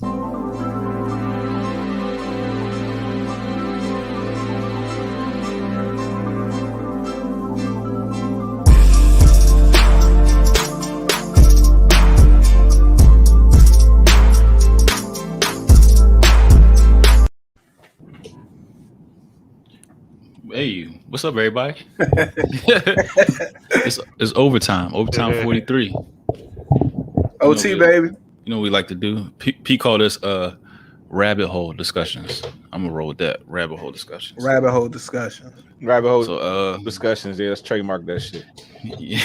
Hey, what's up, everybody? it's overtime. Overtime 43. OT, baby. You know what we like to do? P called this rabbit hole discussions. I'm gonna roll with that. Rabbit hole discussions. Rabbit hole discussions. Rabbit hole discussions. Yeah, let's trademark that shit. Yeah.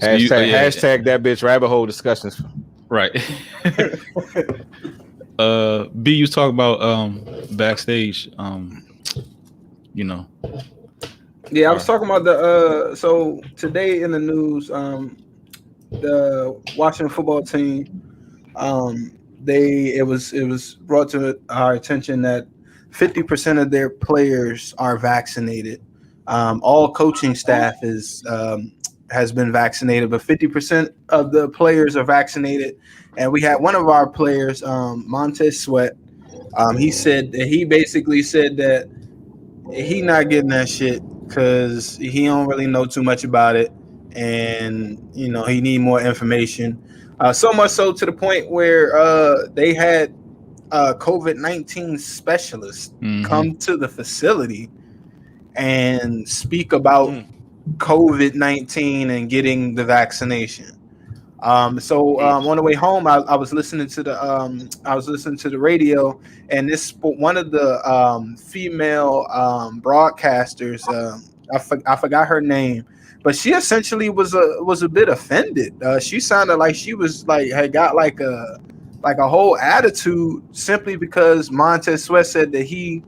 Hashtag that bitch rabbit hole discussions. Right. B, you was talking about backstage. You know. Yeah, I was talking about the so today in the news, the Washington football team, it was brought to our attention that 50% of their players are vaccinated. All coaching staff has been vaccinated, but 50% of the players are vaccinated. And we had one of our players, Montez Sweat. He basically said that he not getting that shit because he don't really know too much about it, and he need more information. So much so to the point where they had COVID-19 specialists come to the facility and speak about COVID-19 and getting the vaccination. On the way home, I was listening to the radio, and this one of the female broadcasters, I forgot her name, but she essentially was a bit offended. She sounded like she was had got like a whole attitude simply because Montez Sweat said that he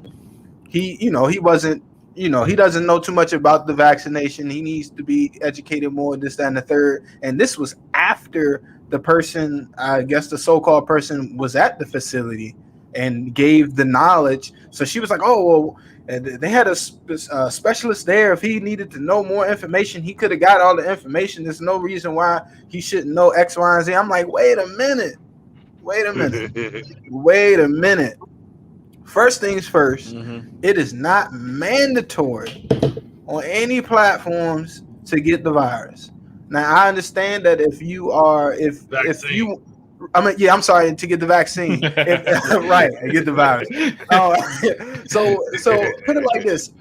wasn't. He doesn't know too much about the vaccination. He needs to be educated more, this, that, and the third. And this was after the person, I guess the so-called person, was at the facility and gave the knowledge. So she was like, oh, well, they had a specialist there. If he needed to know more information, he could have got all the information. There's no reason why he shouldn't know X, Y, and Z. I'm like, wait a minute. First things first, it is not mandatory on any platforms to get the virus. Now, I understand that to get the vaccine. Right, get the virus. So put it like this.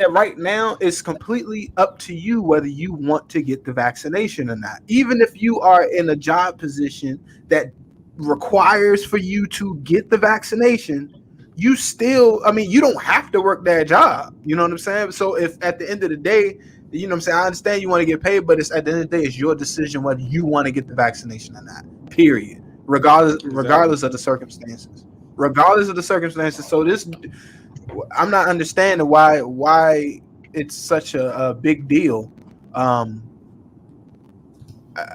Right now, it's completely up to you whether you want to get the vaccination or not. Even if you are in a job position that requires for you to get the vaccination, you still, you don't have to work that job. You know what I'm saying? So if at the end of the day, I understand you want to get paid, but it's at the end of the day, it's your decision whether you want to get the vaccination or not, period. Regardless of the circumstances. So I'm not understanding why it's such a big deal. I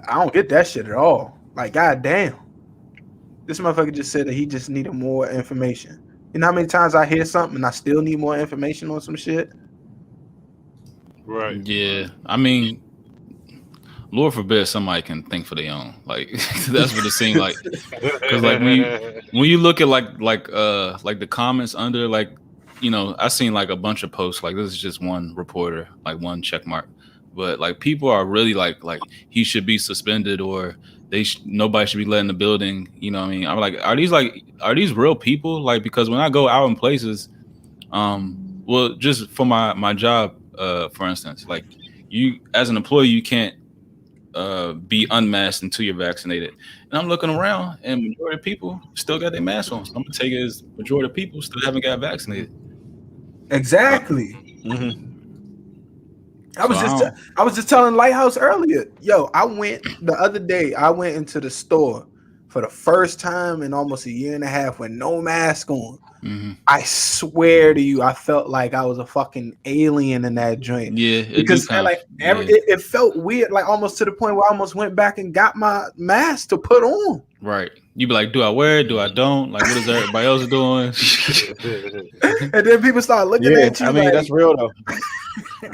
don't get that shit at all. Like, goddamn. This motherfucker just said that he just needed more information. You know how many times I hear something and I still need more information on some shit? Right. Yeah. Lord forbid somebody can think for their own. Like, that's what it seemed like. Because when you look at like the comments under, I seen like a bunch of posts. Like, this is just one reporter, like one check mark. But like people are really like he should be suspended, or nobody should be let in the building. You know what I mean? I'm like, are these real people? Like, because when I go out in places, well, just for my job, for instance, like you as an employee, you can't be unmasked until you're vaccinated. And I'm looking around, and majority of people still got their masks on. So I'm gonna take it as majority of people still haven't got vaccinated. Exactly. I was just telling Lighthouse earlier. Yo, the other day I went into the store for the first time in almost a year and a half with no mask on. I swear to you, I felt like I was a fucking alien in that joint. Yeah, because it felt weird, like almost to the point where I almost went back and got my mask to put on. Right. You be like, do I wear it? Do I don't? Like, what is everybody else doing? And then people start looking at you. I mean, like, that's real though.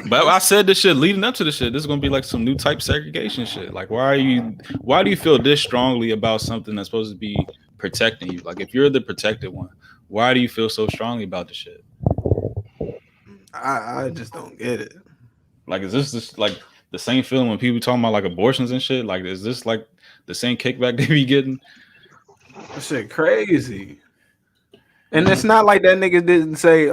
But I said this shit leading up to this shit. This is gonna be like some new type segregation shit. Like, why do you feel this strongly about something that's supposed to be protecting you? Like, if you're the protected one, why do you feel so strongly about the shit? I just don't get it. Like, is this like the same feeling when people talking about like abortions and shit? Like, is this like the same kickback they be getting? That shit crazy. And it's not like that nigga didn't say,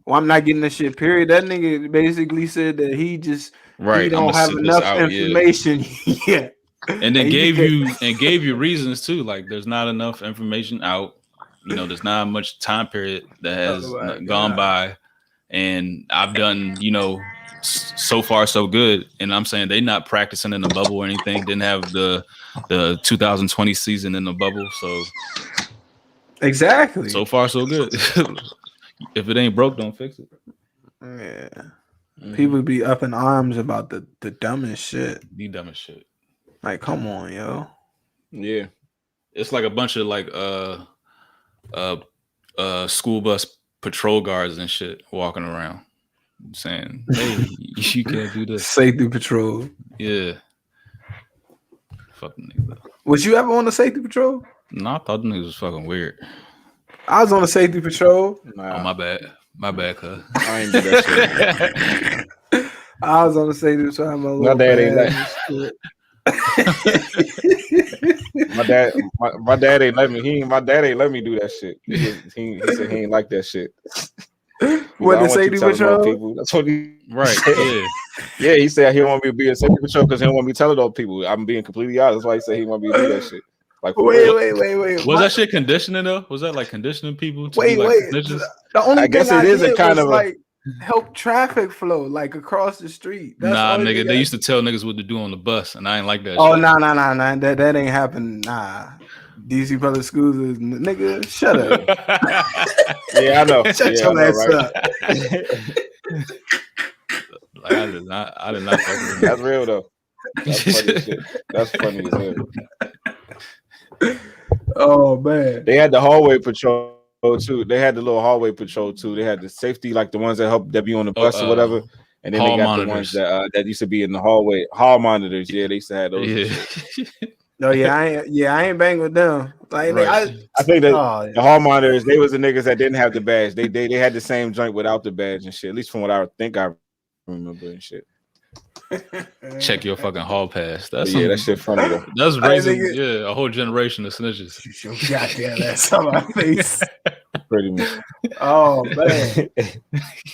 well, I'm not getting this shit, period. That nigga basically said that he don't have enough information yet. And then gave you reasons too. Like, there's not enough information out. You know, there's not much time period that has gone by. And I've done, so far so good. And I'm saying they not practicing in the bubble or anything. Didn't have the 2020 season in the bubble. So exactly. So far so good. If it ain't broke, don't fix it. Yeah. People be up in arms about the dumbest shit. The dumbest shit. Like, come on, yo. Yeah. It's like a bunch of like school bus patrol guards and shit walking around saying, hey, you can't do this. Safety patrol. Yeah. Fucking niggas. Was you ever on the safety patrol? No, I thought the niggas was fucking weird. I was on the safety patrol. Nah. Oh, my bad. My bad, cuz. I ain't do that shit. I was on the safety patrol. My dad ain't like my dad ain't let me. My dad ain't let me do that shit. He said he ain't like that shit. What, the safety patrol? People. That's what he right. Yeah. He said he don't want me to be a safety patrol because he don't want me telling those people. I'm being completely honest. That's why he said he want me to do that shit. Like, wait. Was that shit conditioning though? Was that like conditioning people? To wait. The only I guess thing it is a kind of like help traffic flow, like across the street. That's nigga. They used to tell niggas what to do on the bus, and I ain't like that. Oh, shit. Nah. That ain't happen. Nah. DC public schools is nigga. Shut up. Yeah, I know. Shut your ass up. Like, I did not. That's real though. That's funny shit. That's funny as hell. Oh man. They had the hallway patrol too. They had the little hallway patrol too. They had the safety, like the ones that be on the bus or whatever. And then they got monitors. The ones that used to be in the hallway. Hall monitors. Yeah, they used to have those. Yeah. No, I ain't bang with them. Like, right. I think that the hall monitors, they was the niggas that didn't have the badge. They had the same joint without the badge and shit. At least from what I think I remember and shit. Check your fucking hall pass. That shit funny though. That's raising a whole generation of snitches. Goddamn ass on my face. Pretty much. Oh man.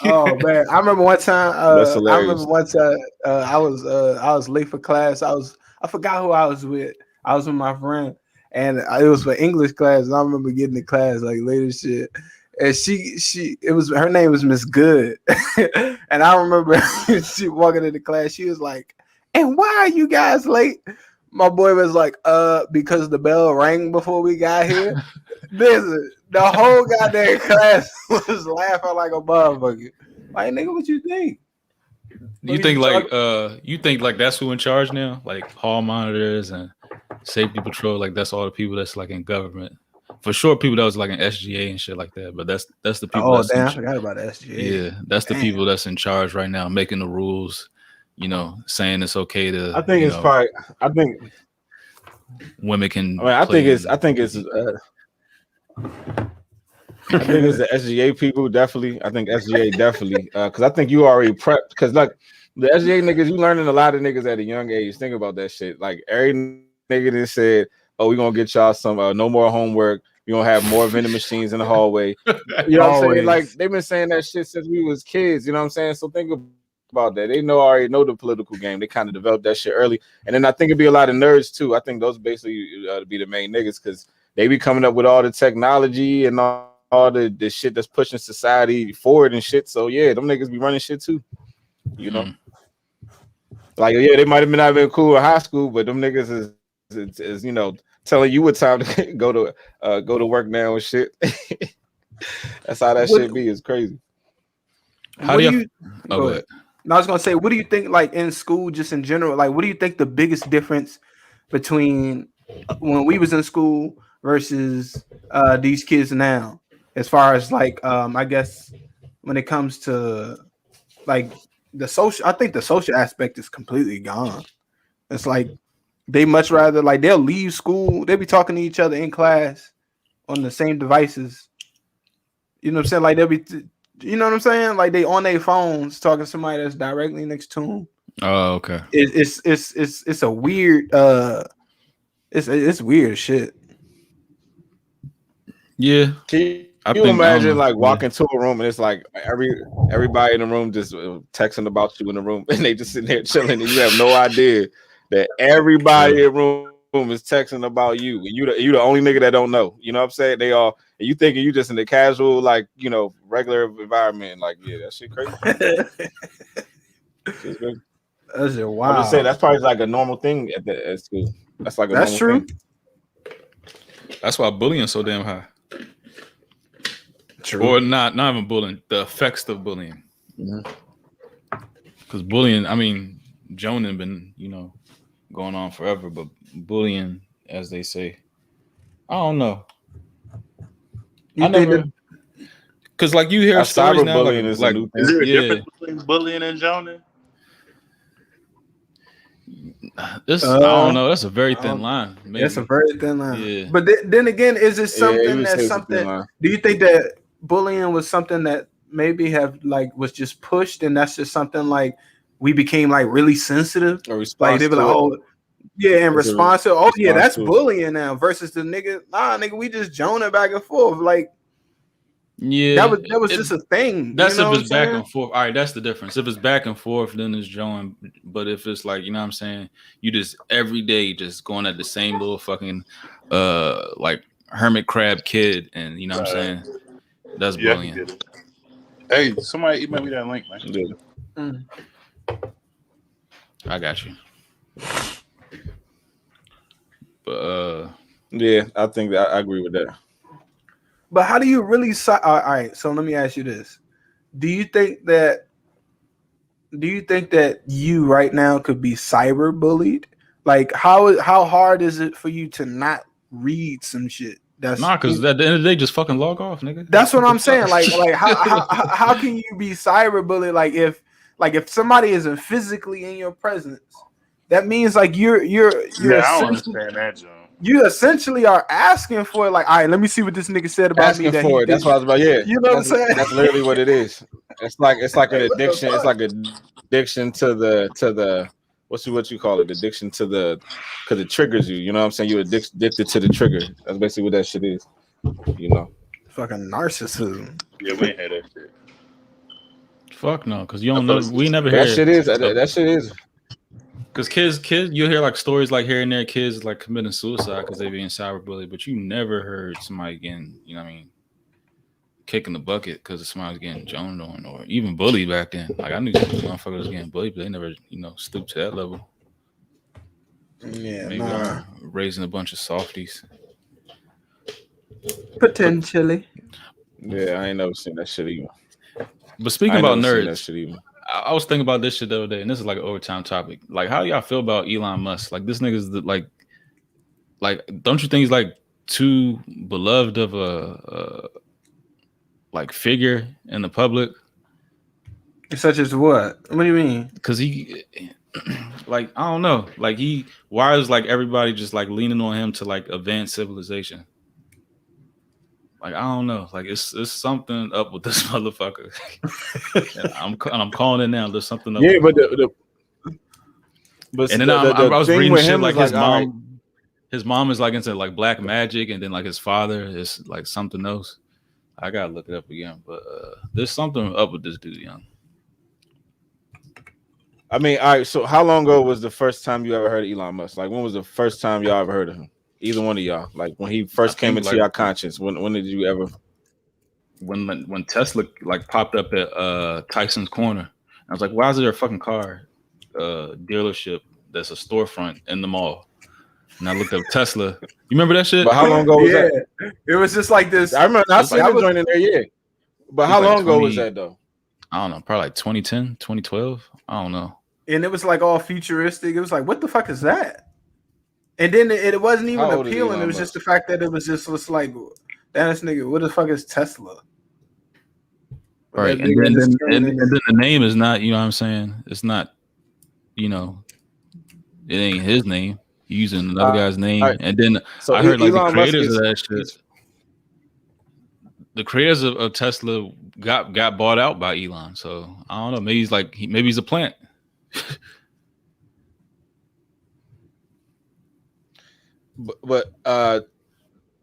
I remember one time. I was late for class. I forgot who I was with. I was with my friend, and it was for English class. And I remember getting to class like late as shit. And her name was Miss Good. And I remember she walking into class, she was like, and why are you guys late? My boy was like, because the bell rang before we got here. The whole goddamn class was laughing like a motherfucker. Like, nigga, what you think? You think like that's who in charge now? Like hall monitors and safety patrol, like that's all the people that's like in government. For sure, people that was like in SGA and shit like that. But that's the people. Oh damn, I forgot about SGA. Yeah, that's the people that's in charge right now, making the rules. Saying it's okay to. I think it's probably. I think women can. I think it's the SGA people definitely. I think SGA definitely because I think you already prepped because like the SGA niggas, you learning a lot of niggas at a young age. Think about that shit. Like every nigga that said, "Oh, we gonna get y'all some no more homework. We gonna have more vending machines in the hallway." You know what I'm saying? Like they've been saying that shit since we was kids. You know what I'm saying? So think about that. They already know the political game. They kind of developed that shit early. And then I think it'd be a lot of nerds too. I think those basically be the main niggas because they be coming up with all the technology and all the shit that's pushing society forward and shit. So yeah, them niggas be running shit too. You know, like they might have not been cool in high school, but them niggas is telling you what time to go to work now and shit. That's how that What- shit be. It's crazy. How what do do you? Oh, go go ahead. ahead. No, I was gonna say, what do you think, like in school, just in general, like what do you think the biggest difference between when we was in school versus these kids now, as far as like I guess when it comes to like the social, I think the social aspect is completely gone. It's like they much rather like they'll leave school, they'll be talking to each other in class on the same devices. You know what I'm saying? Like they'll be, you know what I'm saying? Like they on their phones talking to somebody that's directly next to them. Oh, okay. It's a weird it's weird as shit. Yeah, Can I you think I don't imagine know. like walking to a room and it's like everybody in the room just texting about you in the room and they just sitting there chilling and you have no idea that everybody in the room is texting about you and you the only nigga that don't know. You know what I'm saying? They all and you thinking you just in the casual like regular environment. Like that shit crazy. Shit's crazy. That's just I'm just saying wild. that's probably like a normal thing at school. That's like a That's normal true. thing. That's why bullying's so damn high. True. Or not even bullying. The effects of bullying. Because bullying, I mean, Jonah been going on forever, but bullying, as they say, I don't know. You think that because like you hear stories now, cyberbullying is a new thing. Is there a difference between bullying and Jonah? This I don't know. That's a very thin line. Maybe. That's a very thin line. Yeah. But then again, is it something that's something? Do you think that bullying was something that maybe was just pushed, and that's just something like we became like really sensitive? Like they be like, oh, yeah, in response to, oh yeah, that's bullying now versus the nigga. Nah, nigga, we just joning back and forth. Like, yeah, that was just a thing. That's if it's back and forth. All right, that's the difference. If it's back and forth, then it's join. But if it's like, you know what I'm saying, you just every day just going at the same little fucking like hermit crab kid, and you know what I'm saying, that's bullying. Hey, somebody email me that link, man. I got you. But yeah, I think that I agree with that. But how do you really? All right, so let me ask you this: Do you think that you right now could be cyber bullied? Like, how hard is it for you to not read some shit? That's because at the end of the day, just fucking log off, nigga. That's what I'm saying. Like how can you be cyber bullied? Like if somebody isn't physically in your presence, that means like you're I don't understand that, John. You essentially are asking for like, all right, let me see what this nigga said about me. That's what I was about. Yeah, you know what I'm saying? That's literally what it is. It's like an addiction. It's like an addiction to the what you call it? Addiction to because it triggers you. You know what I'm saying? You're addicted to the trigger. That's basically what that shit is. Fucking narcissism. Yeah, we ain't had that shit. Fuck no, because you don't know. We never hear that shit is. That shit is. Because kids, you hear like stories like here and there, kids like committing suicide because they being cyberbullied, but you never heard somebody getting, you know what I mean, kicking the bucket because somebody's getting joned on or even bullied back then. Like I knew some motherfuckers was getting bullied, but they never, stooped to that level. Yeah, maybe raising a bunch of softies. Potentially. Yeah, I ain't never seen that shit even. But speaking about nerds, I was thinking about this shit the other day, and this is like an overtime topic. Like, how do y'all feel about Elon Musk? Like, this nigga's like, don't you think he's like too beloved of a like figure in the public? Such as what? What do you mean? Because he, like, I don't know. Like, why is like everybody just like leaning on him to like advance civilization? Like, I don't know. Like, it's something up with this motherfucker. I'm calling it now. There's something up. Yeah, but and then I was reading shit like his mom. Right. His mom is like into like black magic, and then like his father is like something else. I gotta look it up again, but there's something up with this dude, young. I mean, all right. So, how long ago was the first time you ever heard of Elon Musk? Like, when was the first time y'all ever heard of him? Either one of y'all, like when he first came into your conscience. When did you ever? When Tesla like popped up at Tyson's Corner, I was like, why is there a fucking car dealership that's a storefront in the mall? And I looked up Tesla. You remember that shit? But how long ago was that? It was just like this. I remember I seen like, the joint in there, yeah. But how long ago was that though? I don't know, probably like 2010, 2012. I don't know. And it was like all futuristic. It was like, what the fuck is that? And then it wasn't even appealing. It was just the fact that it was just like, damn, this nigga, what the fuck is Tesla? Right. And then the name is not, you know what I'm saying? It's not, you know, it ain't his name. He's using another guy's name. Right. And then so I heard like Elon the creators of that shit. The creators of Tesla got bought out by Elon. So I don't know. Maybe he's like maybe he's a plant. but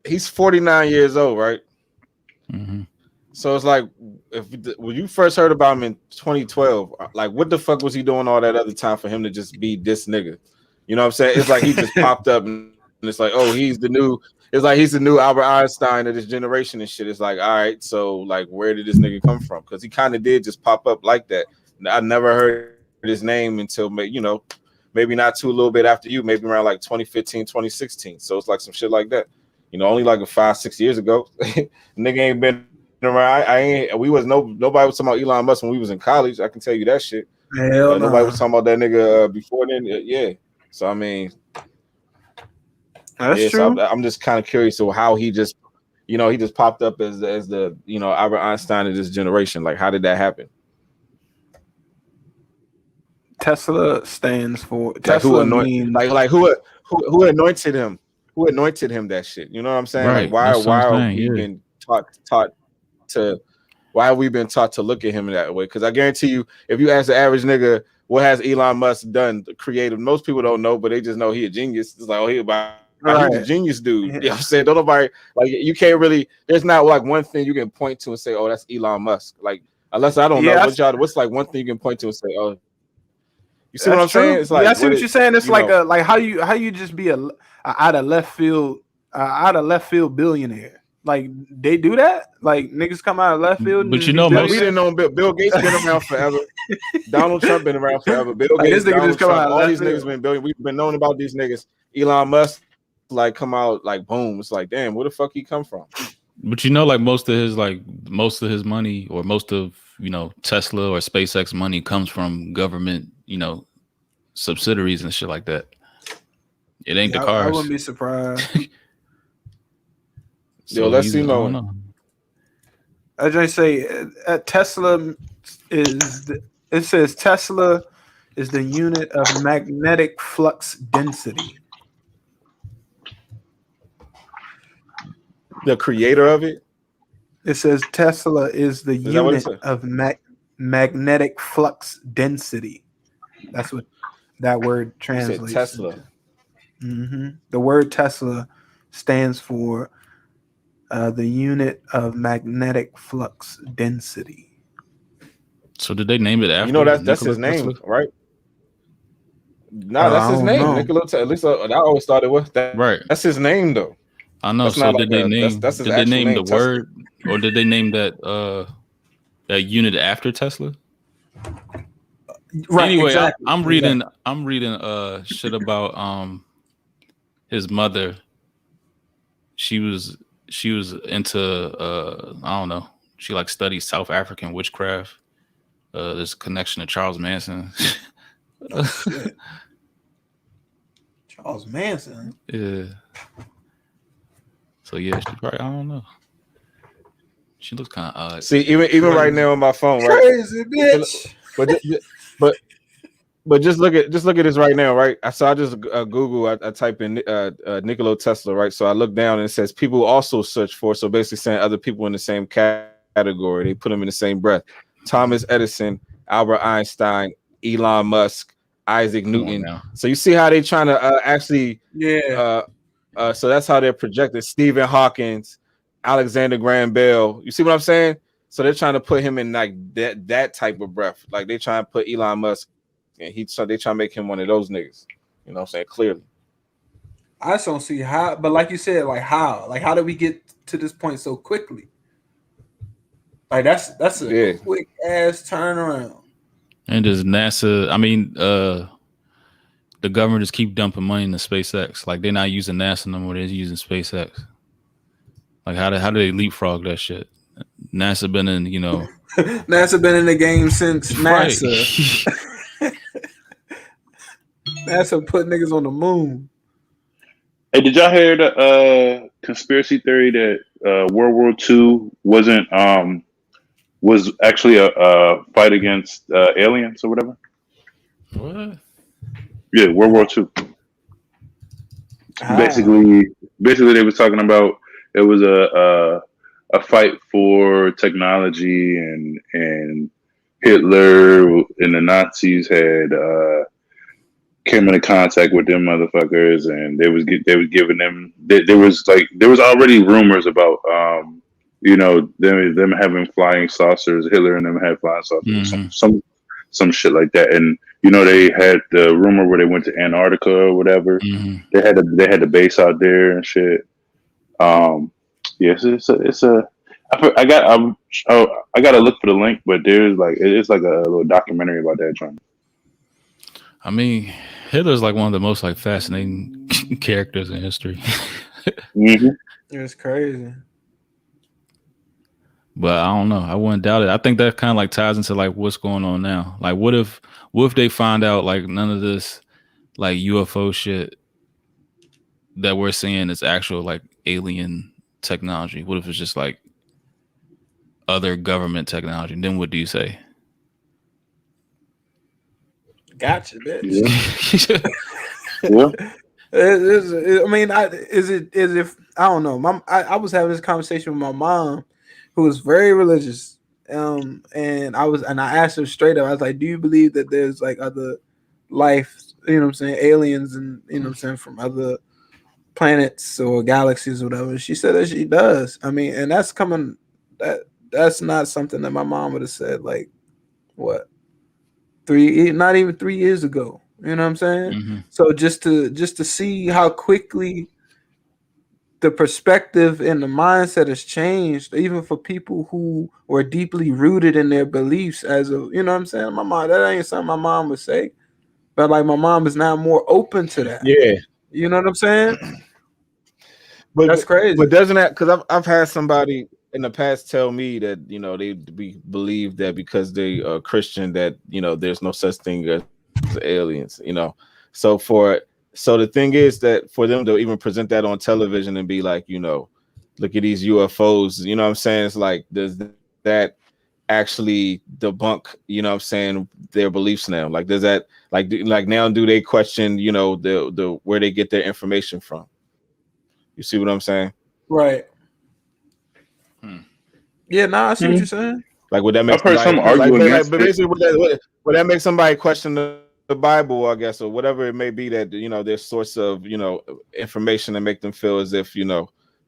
he's 49 years old, right? Mm-hmm. So it's like when you first heard about him in 2012, like what the fuck was he doing all that other time for him to just be this nigga? You know what I'm saying? It's like he just popped up and it's like, oh, he's the new Albert Einstein of this generation and shit. It's like, all right, so like where did this nigga come from? Because he kind of did just pop up like that. I never heard his name until maybe not a little bit after you, maybe around like 2015, 2016. So it's like some shit like that. You know, only like 5-6 years ago. Nigga ain't been around. Nobody was talking about Elon Musk when we was in college. I can tell you that shit. Hell no. Nobody was talking about that nigga before then. Yeah. So I mean, that's true. So I'm just kind of curious to how he just popped up as the Albert Einstein of this generation. Like, how did that happen? Tesla stands for who anointed him? Who anointed him that shit? You know what I'm saying? Right. Like why are we been taught to? Why have we been taught to look at him that way? Because I guarantee you, if you ask the average nigga, what has Elon Musk done creative? Most people don't know, but they just know he a genius. It's like, oh, he's a genius dude. Yeah. You know what I'm saying? Don't nobody, like, you can't really, there's not like one thing you can point to and say, oh, that's Elon Musk. Like, unless I don't know what's like one thing you can point to and say, oh, you see what I'm saying? It's like, I see what you're saying. It's like how you just be a out of left field billionaire. Like, they do that? Like, niggas come out of left field. But we didn't know Bill Gates been around forever. Donald Trump been around forever. Bill Gates, Donald Trump, all these niggas been billion. We've been knowing about these niggas. Elon Musk, like, come out like boom. It's like, damn, where the fuck he come from? But like most of his money, or most of Tesla or SpaceX money comes from government, subsidiaries and shit like that. It ain't the cars. I wouldn't be surprised. So let's see. No, I just say Tesla it says Tesla is the unit of magnetic flux density. The creator of it. It says Tesla is the unit of magnetic flux density. That's what that word translates. Tesla. Mm-hmm. The word Tesla stands for the unit of magnetic flux density. So did they name it after? That's his name, right? No, that's his name, Nikola Tesla. At least I always thought it was that. Right. That's his name, though. I know. That's so did they name? Did they name the Tesla word, or did they name that unit after Tesla? Right. Anyway, exactly. I'm reading shit about his mother. She was into I don't know. She like studied South African witchcraft. There's a connection to Charles Manson. Charles Manson. Yeah. So yeah, she probably, I don't know. She looks kind of odd. See, even right now on my phone, right? Crazy bitch. But just look at this right now, right? I just Google. I type in Nikola Tesla, right? So I look down and it says people also search for. So basically saying other people in the same category. They put them in the same breath. Thomas Edison, Albert Einstein, Elon Musk, Isaac Newton. So you see how they trying to actually, so that's how they're projected. Stephen Hawkins, Alexander Graham Bell. You see what I'm saying? So they're trying to put him in like that type of breath. Like they trying to put Elon Musk, and they trying to make him one of those niggas. You know what I'm saying? Clearly. I just don't see how, but like you said, like how did we get to this point so quickly? Like that's a quick ass turnaround. And does NASA? I mean, the government just keep dumping money into SpaceX. Like they're not using NASA no more; they're using SpaceX. Like how do they leapfrog that shit? NASA been in, you know, NASA been in the game since NASA. right. NASA put niggas on the moon. Hey, did y'all hear the conspiracy theory that World War II was actually a fight against aliens or whatever? What? Yeah, World War II. Basically, they was talking about it was a fight for technology, and Hitler and the Nazis had came into contact with them motherfuckers, and they was giving them there was already rumors about them having flying saucers. Hitler and them had flying saucers, some shit like that, and they had the rumor where they went to Antarctica or whatever. They had the base out there and shit. Yes, it's a. I gotta look for the link, but there's it's like a little documentary about that joint. I mean, Hitler's like one of the most like fascinating characters in history. It's crazy. But I don't know. I wouldn't doubt it. I think that kind of like ties into like what's going on now. Like, what if they find out like none of this like UFO shit that we're seeing is actual like alien technology? What if it's just like other government technology? Then what do you say? Gotcha, bitch. Yeah. I mean, I don't know. I was having this conversation with my mom, who was very religious, and I asked her straight up. I was like, "Do you believe that there's like other life? You know what I'm saying? Aliens and you know what I'm saying from other planets or galaxies or whatever?" She said that she does. I mean, and that's coming. That's not something that my mom would have said. Like, what? Not even 3 years ago. You know what I'm saying? So just to see how quickly the perspective and the mindset has changed, even for people who were deeply rooted in their beliefs as a, you know what I'm saying? My mom, that ain't something my mom would say. But like my mom is now more open to that. Yeah. You know what I'm saying? But that's crazy. But doesn't that, because I've had somebody in the past tell me that they believe that because they are Christian that there's no such thing as aliens. So the thing is that for them to even present that on television and be like, look at these UFOs. You know what I'm saying? It's like, does that actually debunk? You know what I'm saying, their beliefs now? Like, does that like now do they question the where they get their information from? You see what I'm saying? Right. Yeah, I see what you're saying. Like, would that make would that make somebody question the Bible, I guess, or whatever it may be that their source of information and make them feel as if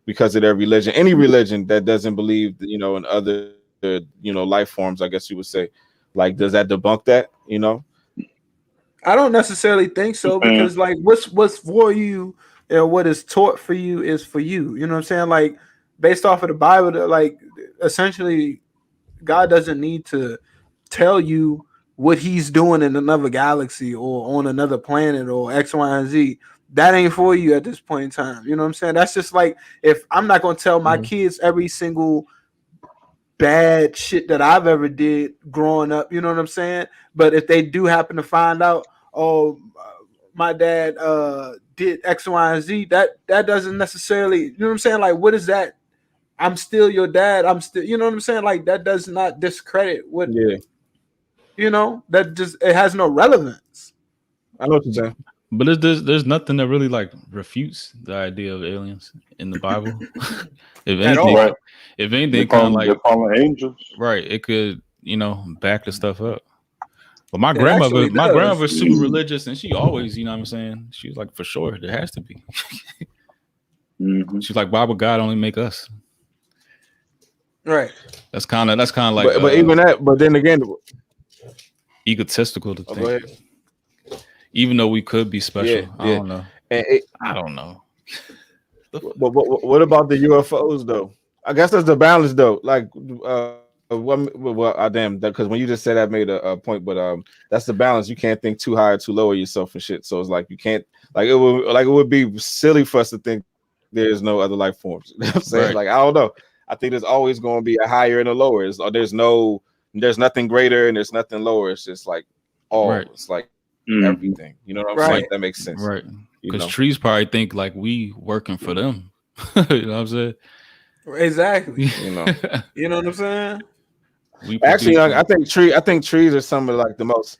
because of their religion, any religion that doesn't believe in other life forms, I guess you would say, like, does that debunk that? I don't necessarily think so, because like what's for you and what is taught for you is for you. You know what I'm saying? Like, based off of the Bible, like essentially God doesn't need to tell you what he's doing in another galaxy or on another planet or X, Y, and Z. That ain't for you at this point in time. You know what I'm saying? That's just like, if I'm not going to tell my kids every single bad shit that I've ever did growing up, you know what I'm saying? But if they do happen to find out, my dad did X, Y, and Z, that doesn't necessarily, you know what I'm saying? Like, what is that? I'm still your dad. I'm still, you know what I'm saying? Like, that does not discredit what, that just, it has no relevance. I know what you're saying. But there's nothing that really like refutes the idea of aliens in the Bible. If anything, kind of like they're calling angels, right? It could, back the stuff up. But my grandmother's super religious, and she always, you know what I'm saying? She was like, for sure, there has to be. She's like, why would God only make us? Right. That's kind of like, but even that. But then again, egotistical to think. Even though we could be special, I don't know. I don't know. But what about the UFOs though? I guess that's the balance though. Like, damn, because when you just said that made a point, but that's the balance. You can't think too high or too low of yourself and shit. So it's like you can't, like, it would be silly for us to think there's no other life forms. You know what I'm saying? Like, I don't know. I think there's always going to be a higher and a lower. There's nothing greater and there's nothing lower. It's just like all. It's like everything. You know what I'm saying? That makes sense. Right. Because trees probably think like we working for them. You know what I'm saying? Exactly. You know what I'm saying? Actually, I think trees are some of like the most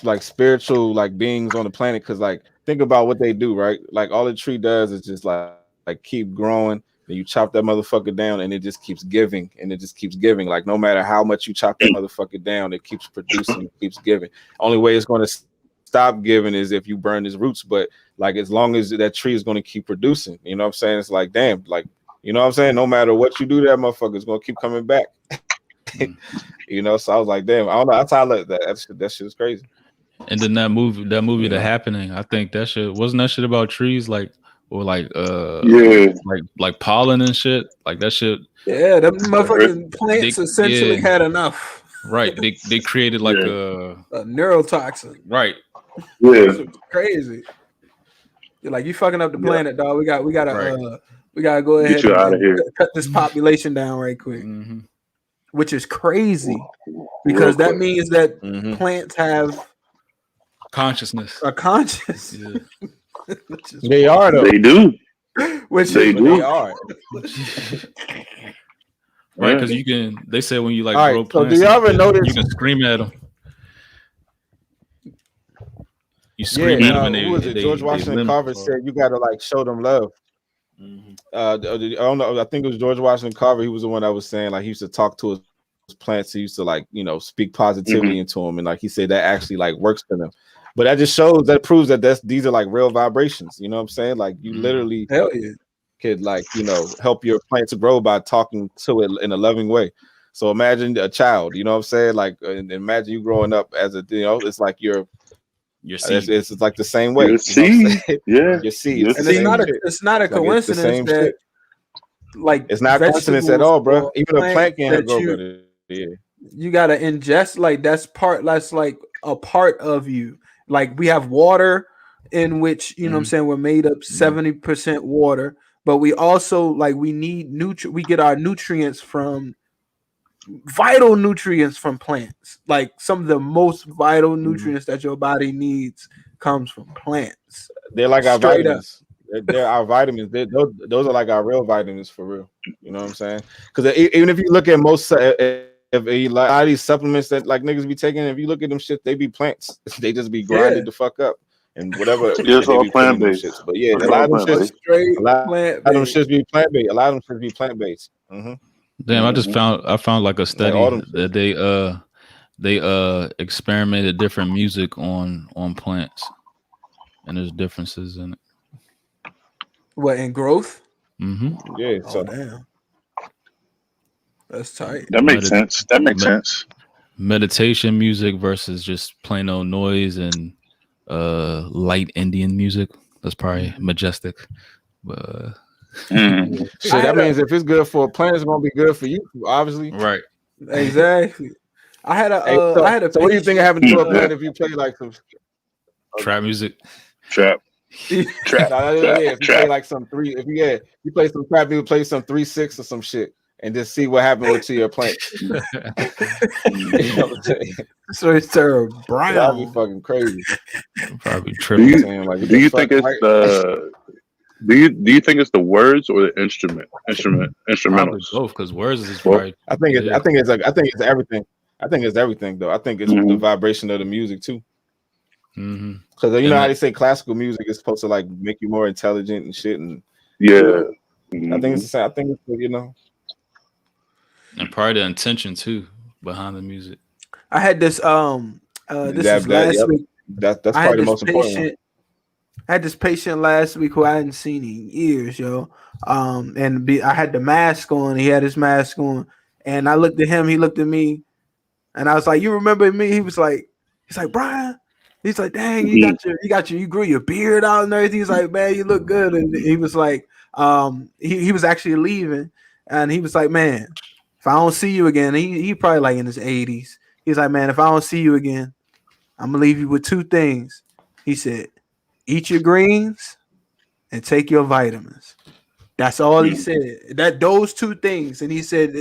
like spiritual like beings on the planet. Because like think about what they do, right? Like all the tree does is just like keep growing. And you chop that motherfucker down, and it just keeps giving, and it just keeps giving. Like no matter how much you chop that motherfucker down, it keeps producing, it keeps giving. Only way it's going to stop giving is if you burn its roots. But like as long as that tree is going to keep producing, you know what I'm saying? It's like damn, like you know what I'm saying? No matter what you do, that motherfucker is going to keep coming back. You know, so I was like, damn, I don't know. That's how I look. That shit is crazy. And then that movie, The Happening, I think that shit wasn't that shit about trees, like or like like pollen and shit, like that shit. Yeah, the motherfucking plants essentially had enough. Right, they created like a neurotoxin. Right. Yeah, crazy. You're like you fucking up the planet, dog. We gotta go ahead and cut this population down right quick. Mm-hmm. Which is crazy because that means that plants have consciousness. A conscious. Yeah. They are though. They do. Which they are. Right, because you can. They say when you like grow plants, so do you ever notice you can scream at them? You scream at them, and who was it? George Washington Carver said you gotta like show them love. I don't know. I think it was George Washington Carver. He was the one that was saying like he used to talk to his plants. He used to like speak positivity into them, and like he said that actually like works for them. But that proves that these are like real vibrations. You know what I'm saying? Like you literally could like help your plant to grow by talking to it in a loving way. So imagine a child. You know what I'm saying? Like imagine you growing up as a it's like your seed. It's like the same way. Your seed. Yeah. Your seed. And it's not a coincidence that like it's not a coincidence at all, bro. Even a plant can't grow better. Yeah. You gotta ingest that's like a part of you. Like we have water in which, you know what I'm saying, we're made up 70% water, but we also like we need we get our nutrients from vital nutrients from plants. Like some of the most vital nutrients that your body needs comes from plants. They're like our vitamins. They're our vitamins. Those are like our real vitamins for real. You know what I'm saying? Because even if you look at most if a lot of these supplements that like niggas be taking, if you look at them shit, they be plants. They just be grinded the fuck up and whatever. It's all plant based. But yeah, a lot of them shits be plant based. A lot of them should be plant based. Damn, I found like a study that they experimented different music on plants, and there's differences in it. What, in growth? Yeah. So damn. That's tight. That makes sense. That makes sense. Meditation music versus just plain old noise and light Indian music. That's probably majestic. But so that means if it's good for a plant, it's gonna be good for you, obviously. Right. Exactly. I had a. So what do you think happened to a plant if you play like some trap music? Trap. If you play like some you play some trap music, play some 3-6 or some shit. And just see what happened to your plant. So it's terrible. Brian, that'd be fucking crazy. Probably tripping. Do you think it's the? Do you think it's the words or the instrumentals? Both, because words is probably. I think it's everything. I think it's everything though. I think it's the vibration of the music too. Because you know how they say classical music is supposed to like make you more intelligent and shit. And I think it's the same. I think it's and probably the intention too behind the music. I had this this was last week. That's probably the most important one. I had this patient last week who I hadn't seen in years, yo. I had the mask on. He had his mask on, and I looked at him. He looked at me, and I was like, "You remember me?" He's like, "Brian." He's like, "Dang, you grew your beard out and everything." He's like, "Man, you look good." And he was like, he was actually leaving, and he was like, "Man, if I don't see you again," he probably like in his 80s. He's like, "Man, if I don't see you again, I'm gonna leave you with two things." He said, "Eat your greens and take your vitamins." That's all he said. That those two things, and he said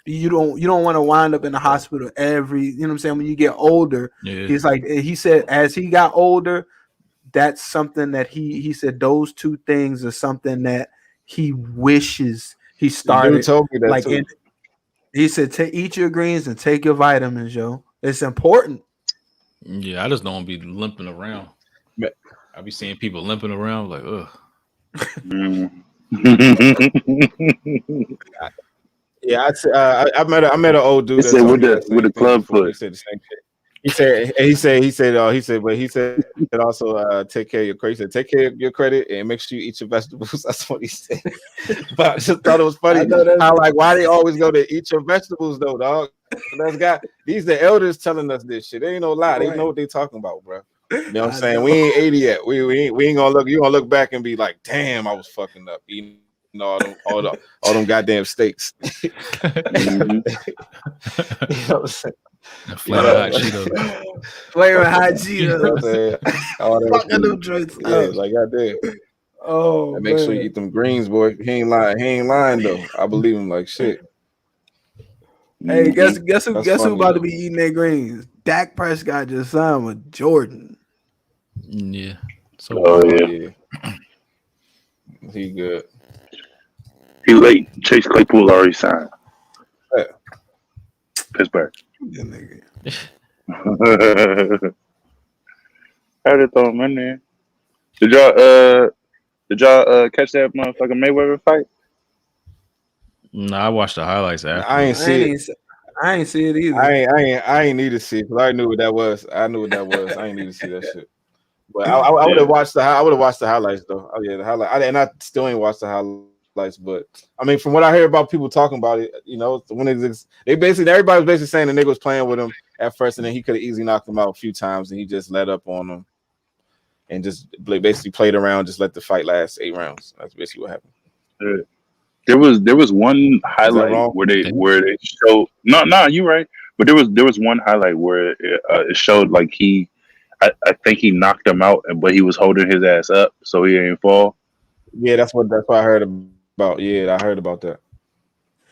you don't want to wind up in the hospital every. You know what I'm saying? When you get older, he's like he said as he got older, that's something that he said those two things are something that he wishes he started. Dude told me that like too. He said, eat your greens and take your vitamins, yo. It's important. Yeah, I just don't want to be limping around. I be seeing people limping around like, ugh. Yeah, I met an old dude that said with the club foot. He said the same shit. But he said also take care of your credit. He said take care of your credit and make sure you eat your vegetables. That's what he said. But I just thought it was funny how like why they always go to eat your vegetables though, dog. These the elders telling us this shit. They ain't no lie. They know what they talking about, bro. You know what I'm saying? We ain't 80 yet. We ain't gonna look. You gonna look back and be like, damn, I was fucking up eating all them goddamn steaks. You know what I'm saying? Flavor hot Cheetos. Flavor hot Cheetos. Fucking them joints. Yeah, like goddamn. Oh, make sure you eat them greens, boy. He ain't lying though. I believe him like shit. Hey, guess who about to be eating their greens? Dak Prescott just signed with Jordan. Yeah. So yeah. He good. He late. Chase Claypool already signed. Yeah. Pittsburgh. I had to throw him in there. Did y'all catch that motherfucking Mayweather fight? No, I watched the highlights after. I ain't see it. I ain't see it either. I ain't need to see it because I knew what that was. I ain't need to see that shit. But I would have watched the highlights though. Oh yeah, the highlight. I still ain't watched the highlights. But I mean, from what I hear about people talking about it, you know, when everybody was basically saying the nigga was playing with him at first, and then he could have easily knocked him out a few times, and he just let up on him and just basically played around, just let the fight last 8 rounds. That's basically what happened. There was one highlight where they showed no, you're right. But there was one highlight where it showed like I think he knocked him out, but he was holding his ass up so he didn't fall. Yeah, that's what I heard about. Yeah, I heard about that.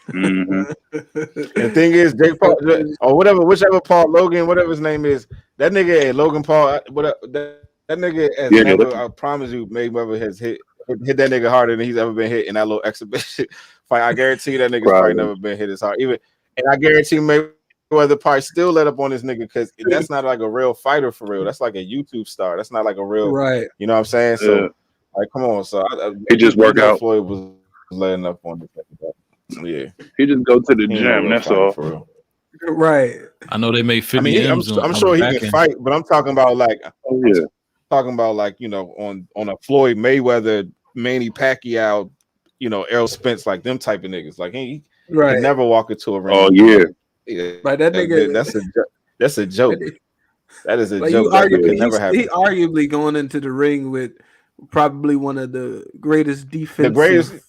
Mm-hmm. The thing is, Jake Paul or whichever Paul Logan, whatever his name is, that nigga Logan Paul, that nigga has never. I promise you, Mayweather has hit that nigga harder than he's ever been hit in that little exhibition fight. I guarantee that nigga's probably never been hit as hard. And I guarantee Mayweather probably still let up on this nigga because that's not like a real fighter for real. That's like a YouTube star. That's not like a real, right? You know what I'm saying? So, like, come on. So, he just work out. Floyd was letting up on this. Yeah, he just go to the gym. That's all. For real. Right. I know they made 50 M's. I'm sure he can fight, but I'm talking about like, you know, on a Floyd Mayweather, Manny Pacquiao, you know, Errol Spence, like them type of niggas. Like he never walk into a ring. Oh yeah. Right, that nigga. That's a joke. That is a like joke. He arguably going into the ring with probably one of the greatest defensive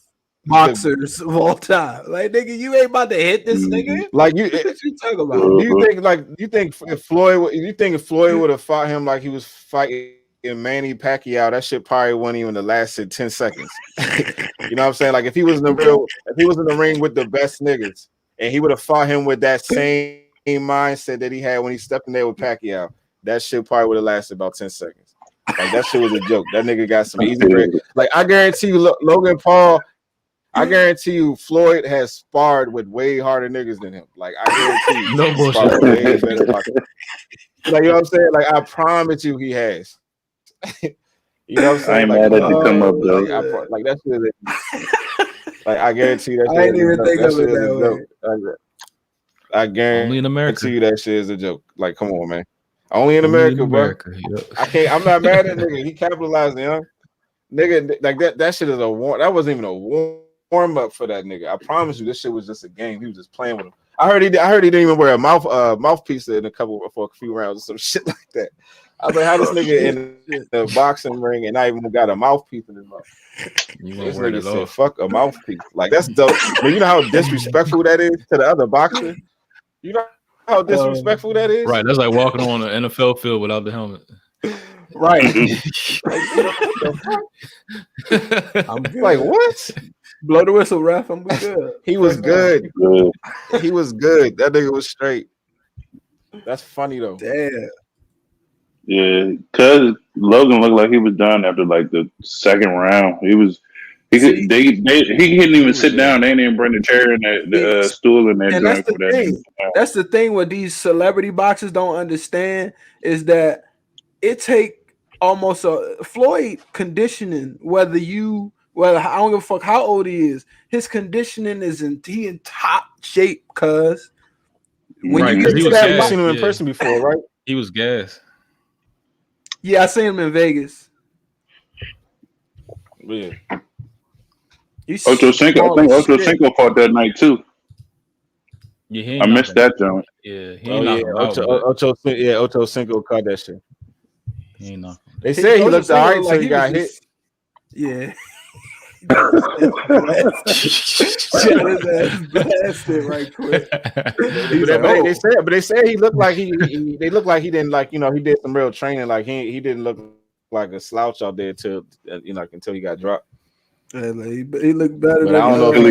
boxers of all time. Like, nigga, you ain't about to hit this nigga. Like what you talking about? Do you think if Floyd would have fought him like he was fighting Manny Pacquiao, that shit probably wouldn't even have lasted 10 seconds. You know what I'm saying? Like if he was in the ring with the best niggas and he would have fought him with that same mindset that he had when he stepped in there with Pacquiao, that shit probably would have lasted about 10 seconds. Like that shit was a joke. That nigga got some easy break. Like I guarantee you, Logan Paul. I guarantee you, Floyd has sparred with way harder niggas than him. Like I guarantee you, no bullshit. Like you know what I'm saying? Like I promise you, he has. You know what I'm saying? I ain't mad at you come up though. Like that shit. Like I guarantee that. I didn't even think of it that way. I guarantee only in America. You that shit is a joke. Like, come on, man. Only in America, bro. Yep. I'm not mad at nigga. He capitalized, you know. Nigga, like that shit is a warm. That wasn't even a warm up for that nigga. I promise you, this shit was just a game. He was just playing with him. I heard he didn't even wear a mouthpiece for a few rounds or some shit like that. I was like, how this nigga in the boxing ring and not even got a mouthpiece in his mouth? This nigga said, fuck a mouthpiece. Like, that's dope. But you know how disrespectful that is to the other boxer? You know how disrespectful that is? Right. That's like walking on an NFL field without the helmet. Right. I'm good. Like what? Blow the whistle, ref. I'm good. He was good. He was good. That nigga was straight. That's funny though. Damn. Yeah, cause Logan looked like he was done after like the second round. He couldn't even sit down. They didn't even bring the chair and the stool in there. And that's the thing. That's the thing. What these celebrity boxers don't understand is that it take almost a Floyd conditioning. Whether I don't give a fuck how old he is, his conditioning is in top shape. Cause when you get to that, you've seen him in person before, right? He was gas. Yeah, I seen him in Vegas. Yeah. Ocho Cinco, I think Ocho Cinco fought that night too. Yeah, I missed that joint. Yeah, Ocho Cinco caught that shit. He ain't knocking. They said he looked all right until he got hit. Yeah. Blasted right quick. They said he looked like they looked like he didn't he did some real training. Like he didn't look like a slouch out there until he got dropped. Yeah, like he looked better. But I don't know if he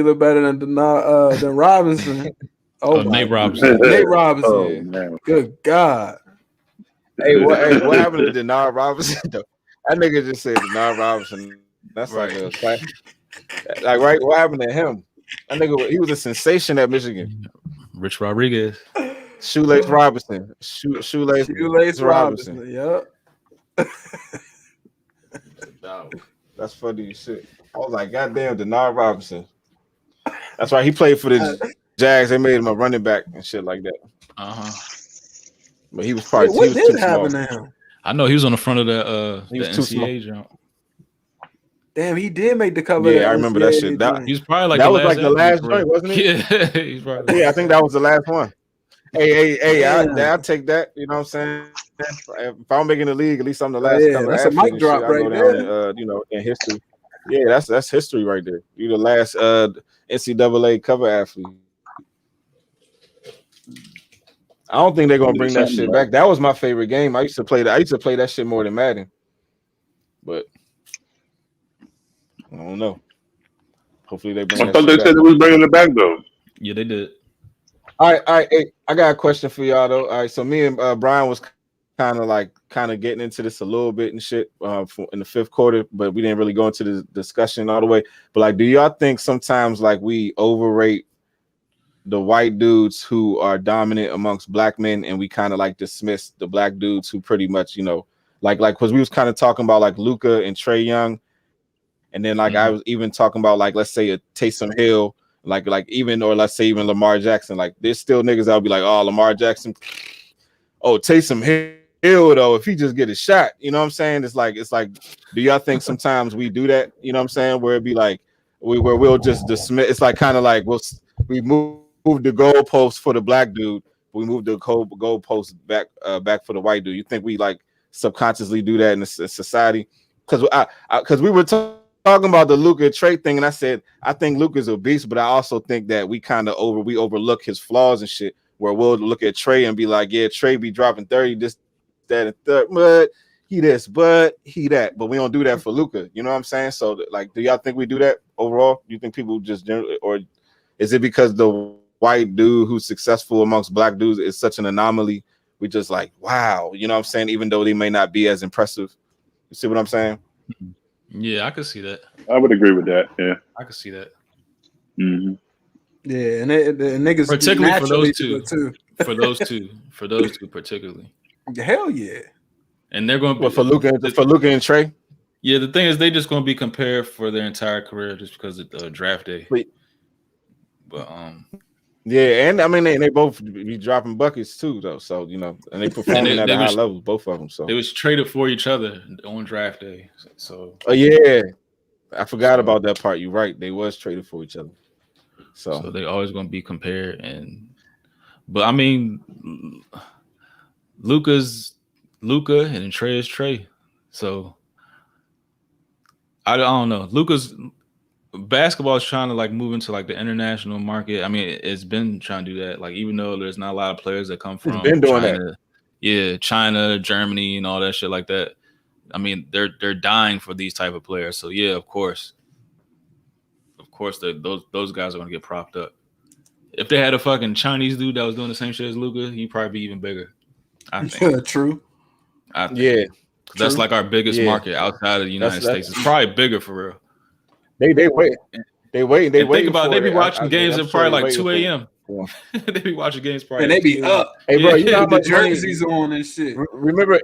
looked better than Robinson. Nate Robinson. Nate Robinson. Oh, man. Good God. Hey, what happened to Denard Robinson though? That nigga just said Denard Robinson. That's right. Like right. What happened to him? That nigga, he was a sensation at Michigan. Rich Rodriguez. Shoelace Robinson. Shoelace Robinson. Yep. That's funny as shit. I was like, goddamn, Denard Robinson. That's right. He played for the Jags. They made him a running back and shit like that. But he was probably what did happen to him? I know he was on the front of the NCAA jump. Damn, he did make the cover. Yeah, I remember that shit. He was probably like that was like the last joint, wasn't it? Yeah, he's probably. Yeah, I think that was the last one. Hey, I'll take that. You know what I'm saying? If I'm making the league, at least I'm the last. That's a mic drop right there. In history. Yeah, that's history right there. You're the last NCAA cover athlete. I don't think they're gonna bring that shit back. That was my favorite game. I used to play that shit more than Madden. But I don't know. Hopefully they bring. I thought they said they was bringing it back though. Yeah, they did. All right. Hey, I got a question for y'all though. All right, so me and Brian was kind of getting into this a little bit and shit in the fifth quarter, but we didn't really go into the discussion all the way. But like, do y'all think sometimes like we overrate the white dudes who are dominant amongst black men, and we kind of like dismiss the black dudes who pretty much, like because we was kind of talking about like Luka and Trae Young, and then like I was even talking about like let's say a Taysom Hill, like even or let's say even Lamar Jackson. Like there's still niggas that'll be like, oh, Lamar Jackson, oh Taysom Hill though, if he just get a shot, you know what I'm saying? It's like, do y'all think sometimes we do that? You know what I'm saying? Where it be like where we'll just dismiss. It's like kind of like we move the goalpost for the black dude, we moved the goalpost back for the white dude. You think we like subconsciously do that in the society? Because we were talking about the Luka Trae thing, and I said I think Luka's a beast, but I also think that we kind of overlook his flaws and shit. Where we'll look at Trae and be like, yeah, Trae be dropping 30, this, that, and third, but he this, but he that, but we don't do that for Luka. You know what I'm saying? So like, do y'all think we do that overall? Do you think people just generally, or is it because the white dude who's successful amongst black dudes is such an anomaly? We just like, wow, you know what I'm saying? Even though they may not be as impressive. You see what I'm saying? Yeah, I could see that. I would agree with that. Yeah, I could see that. Mm-hmm. Yeah, and the niggas particularly for those two particularly. Hell yeah. And they're going to be for Luka and Trae. Yeah, the thing is, they just going to be compared for their entire career just because of the draft day. But yeah, and I mean they both be dropping buckets too, though. So and they performing at a high level, both of them. So they was traded for each other on draft day. So yeah, I forgot about that part. You're right, they was traded for each other. So they always going to be compared, but I mean, Luka and Trae is Trae. So I don't know. Luka's basketball is trying to like move into like the international market. I mean, it's been trying to do that. Like even though there's not a lot of players that come from China, Yeah, China, Germany, and all that shit like that. I mean, they're dying for these type of players. So yeah, of course, those guys are gonna get propped up. If they had a fucking Chinese dude that was doing the same shit as Luka, he'd probably be even bigger. I think. True. I think. Yeah, that's like our biggest market outside of the United States. It's probably bigger for real. They wait. They wait. They wait. Think about it. They be watching games at probably like 2 a.m. They be watching games probably. And they be up. Hey, bro, you know how much jerseys on and shit. Remember,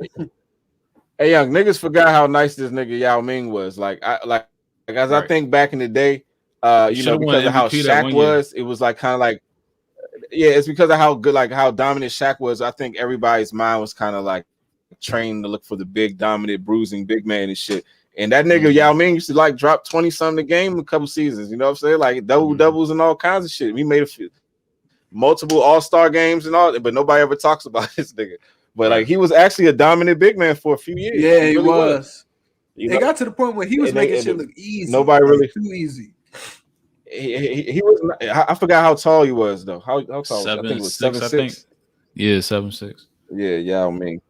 hey, young niggas forgot how nice this nigga Yao Ming was. Like as I think back in the day, you know, because of how Shaq was, it was like kind of like, yeah, it's because of how good, like how dominant Shaq was. I think everybody's mind was kind of like trained to look for the big, dominant, bruising big man and shit. And that nigga Yao Ming used to like drop 20-something a game a couple seasons. You know what I'm saying? Like doubles and all kinds of shit. We made a few multiple all-star games and all, but nobody ever talks about this nigga. But like he was actually a dominant big man for a few years. Yeah, he really was. It got to the point where he was making shit look easy. Nobody really too easy. He was. I forgot how tall he was though. How tall? Was I think it was 7'6". Yeah, 7'6". Yeah, Yao Ming.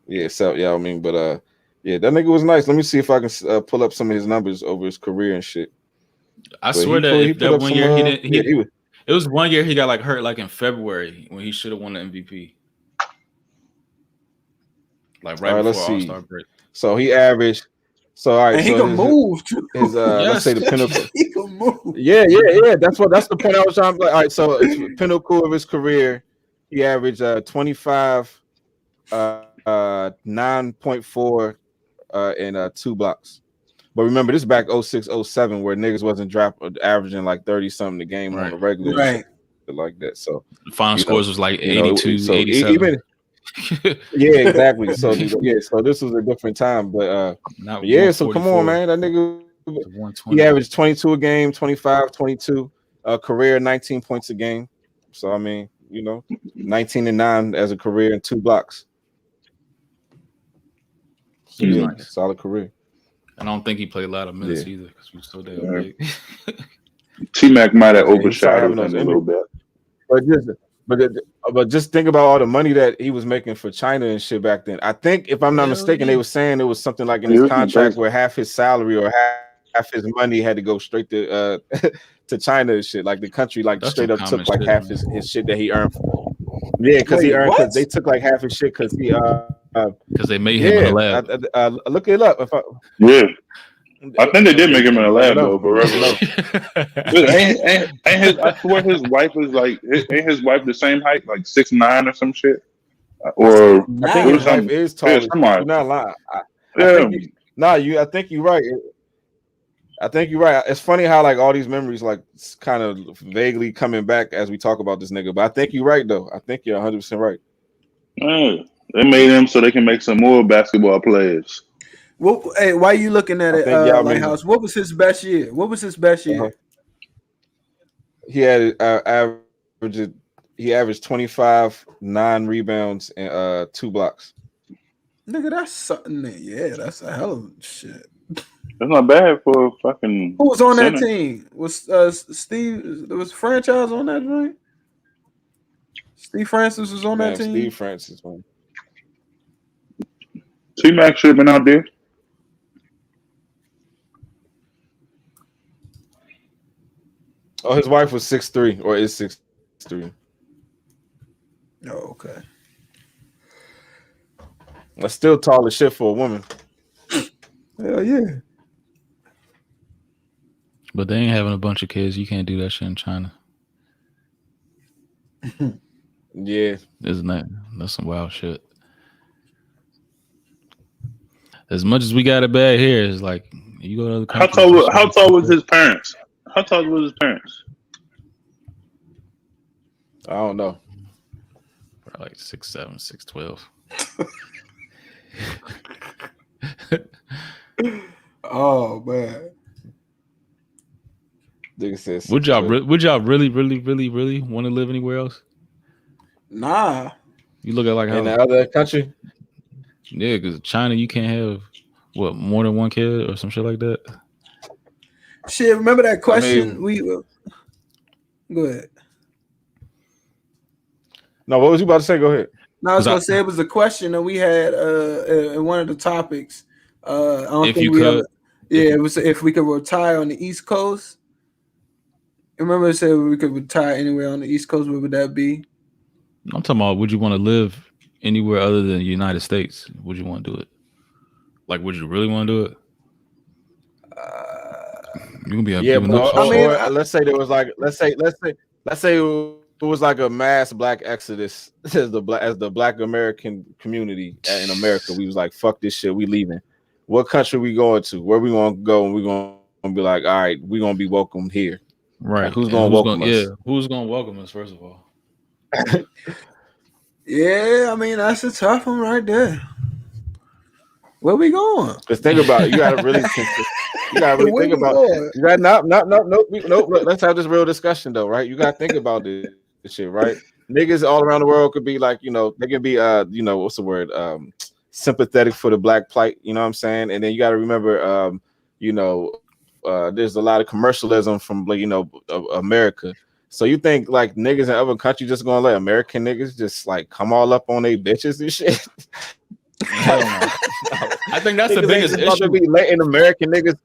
Yeah, Yao Ming. But yeah, that nigga was nice. Let me see if I can pull up some of his numbers over his career and shit. I swear that one year he didn't. It was 1 year he got like hurt like in February when he should have won the MVP. Like right before All-Star break. So he averaged. So all right, and he can move too. His let's say the pinnacle. He can move. Yeah. That's the point I was trying to. All right, so it's pinnacle of his career. He averaged 25, 9.4, and 2 blocks. But remember, this is back 06, 07, where niggas wasn't averaging like 30 something a game on the regular, right? Like that. So the final scores was like 82, 87. Even, yeah, exactly. So so this was a different time, but yeah. So come on, man, that nigga. He averaged 22 a game, 25, 22, career 19 points a game. So I mean, you know, 19 and 9 as a career and 2 blocks. So, yeah, nice. Solid career. I don't think he played a lot of minutes either because we so damn big. T-Mac might have overshadowed him a little bit. But just think about all the money that he was making for China and shit back then. I think, if I'm not mistaken, they were saying it was something like in his contract where half his salary or half his money had to go straight to to China and shit. Like the country, like straight up took like half his shit that he earned. Yeah, because he earned. Because they took like half his shit because he because they made him in the lab. Look it up. I think they did make him in a lab though, but I swear his wife was like, ain't his wife the same height, like 6'9" or some shit? Or I think his wife is tall. You're not lying. I think you're right. I think you're right. It's funny how like all these memories like kind of vaguely coming back as we talk about this nigga. But I think you're right though. I think you're 100% right. They made him so they can make some more basketball players. Well, hey, why are you looking at it, Lighthouse? What was his best year? He had he averaged 25, 9 rebounds, and 2 blocks. Nigga, that's something. Yeah, that's a hell of shit. That's not bad for a fucking. Who was on that team? Was Steve? There was franchise on that joint. Steve Francis was on that team. Steve Francis, man. T-Mac should have been out there. Oh, his wife was 6'3" or is 6'3". Oh, okay. That's still tall as shit for a woman. Hell yeah. But they ain't having a bunch of kids. You can't do that shit in China. Yeah. Isn't that? That's some wild shit. As much as we got it bad here, it's like you go to other countries. How tall was his parents? How tall was his parents? I don't know. Probably like 6'7", 6'12". Oh man. Would y'all really want to live anywhere else? Nah. You look at like in the other country. Yeah, because China, you can't have more than one kid or some shit like that. Shit, remember that question? Go ahead. No, what was you about to say? Go ahead. No, I was gonna say it was a question that we had in one of the topics. I don't If think you we could, have. Yeah, it was if we could retire on the East Coast. Remember, it said we could retire anywhere on the East Coast. Where would that be? I'm talking about. Would you want to live anywhere other than the United States? Would you want to do it? Like, would you really want to do it? You gonna be giving up some shit. Let's say there was like let's say it was like a mass black exodus as the black American community in America. We was like, fuck this shit, we leaving. What country we going to? Where we gonna go? And we gonna be like, all right, we gonna be welcomed here. Right. Like, who's gonna welcome us? Yeah, who's gonna welcome us first of all? Yeah, I mean that's a tough one right there. Where we going? Just think about it. You gotta really think about it. You got no. Let's have this real discussion though, right? You gotta think about this shit, right? Niggas all around the world could be like, they can be what's the word? Sympathetic for the black plight, you know what I'm saying? And then you gotta remember there's a lot of commercialism from America. So you think like niggas in other countries just gonna let American niggas just like come all up on they bitches and shit? Hell no. I think that's the biggest issue. Be letting American niggas,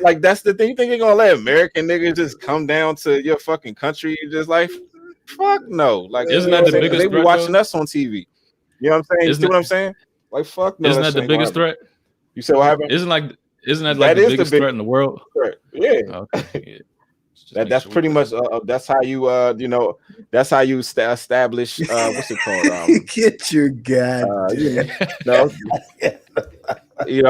like, that's the thing. You think they're gonna let American niggas just come down to your fucking country? Just like, fuck no. Like, isn't that the biggest they threat? Be watching us on TV. You know what I'm saying? You see what I'm saying? Like, fuck no. Isn't that the biggest threat? You said what happened? Isn't that like the biggest threat in the world? Threat. Yeah. Okay. Yeah. That's pretty much that's how you that's how you establish what's it called? Get your god.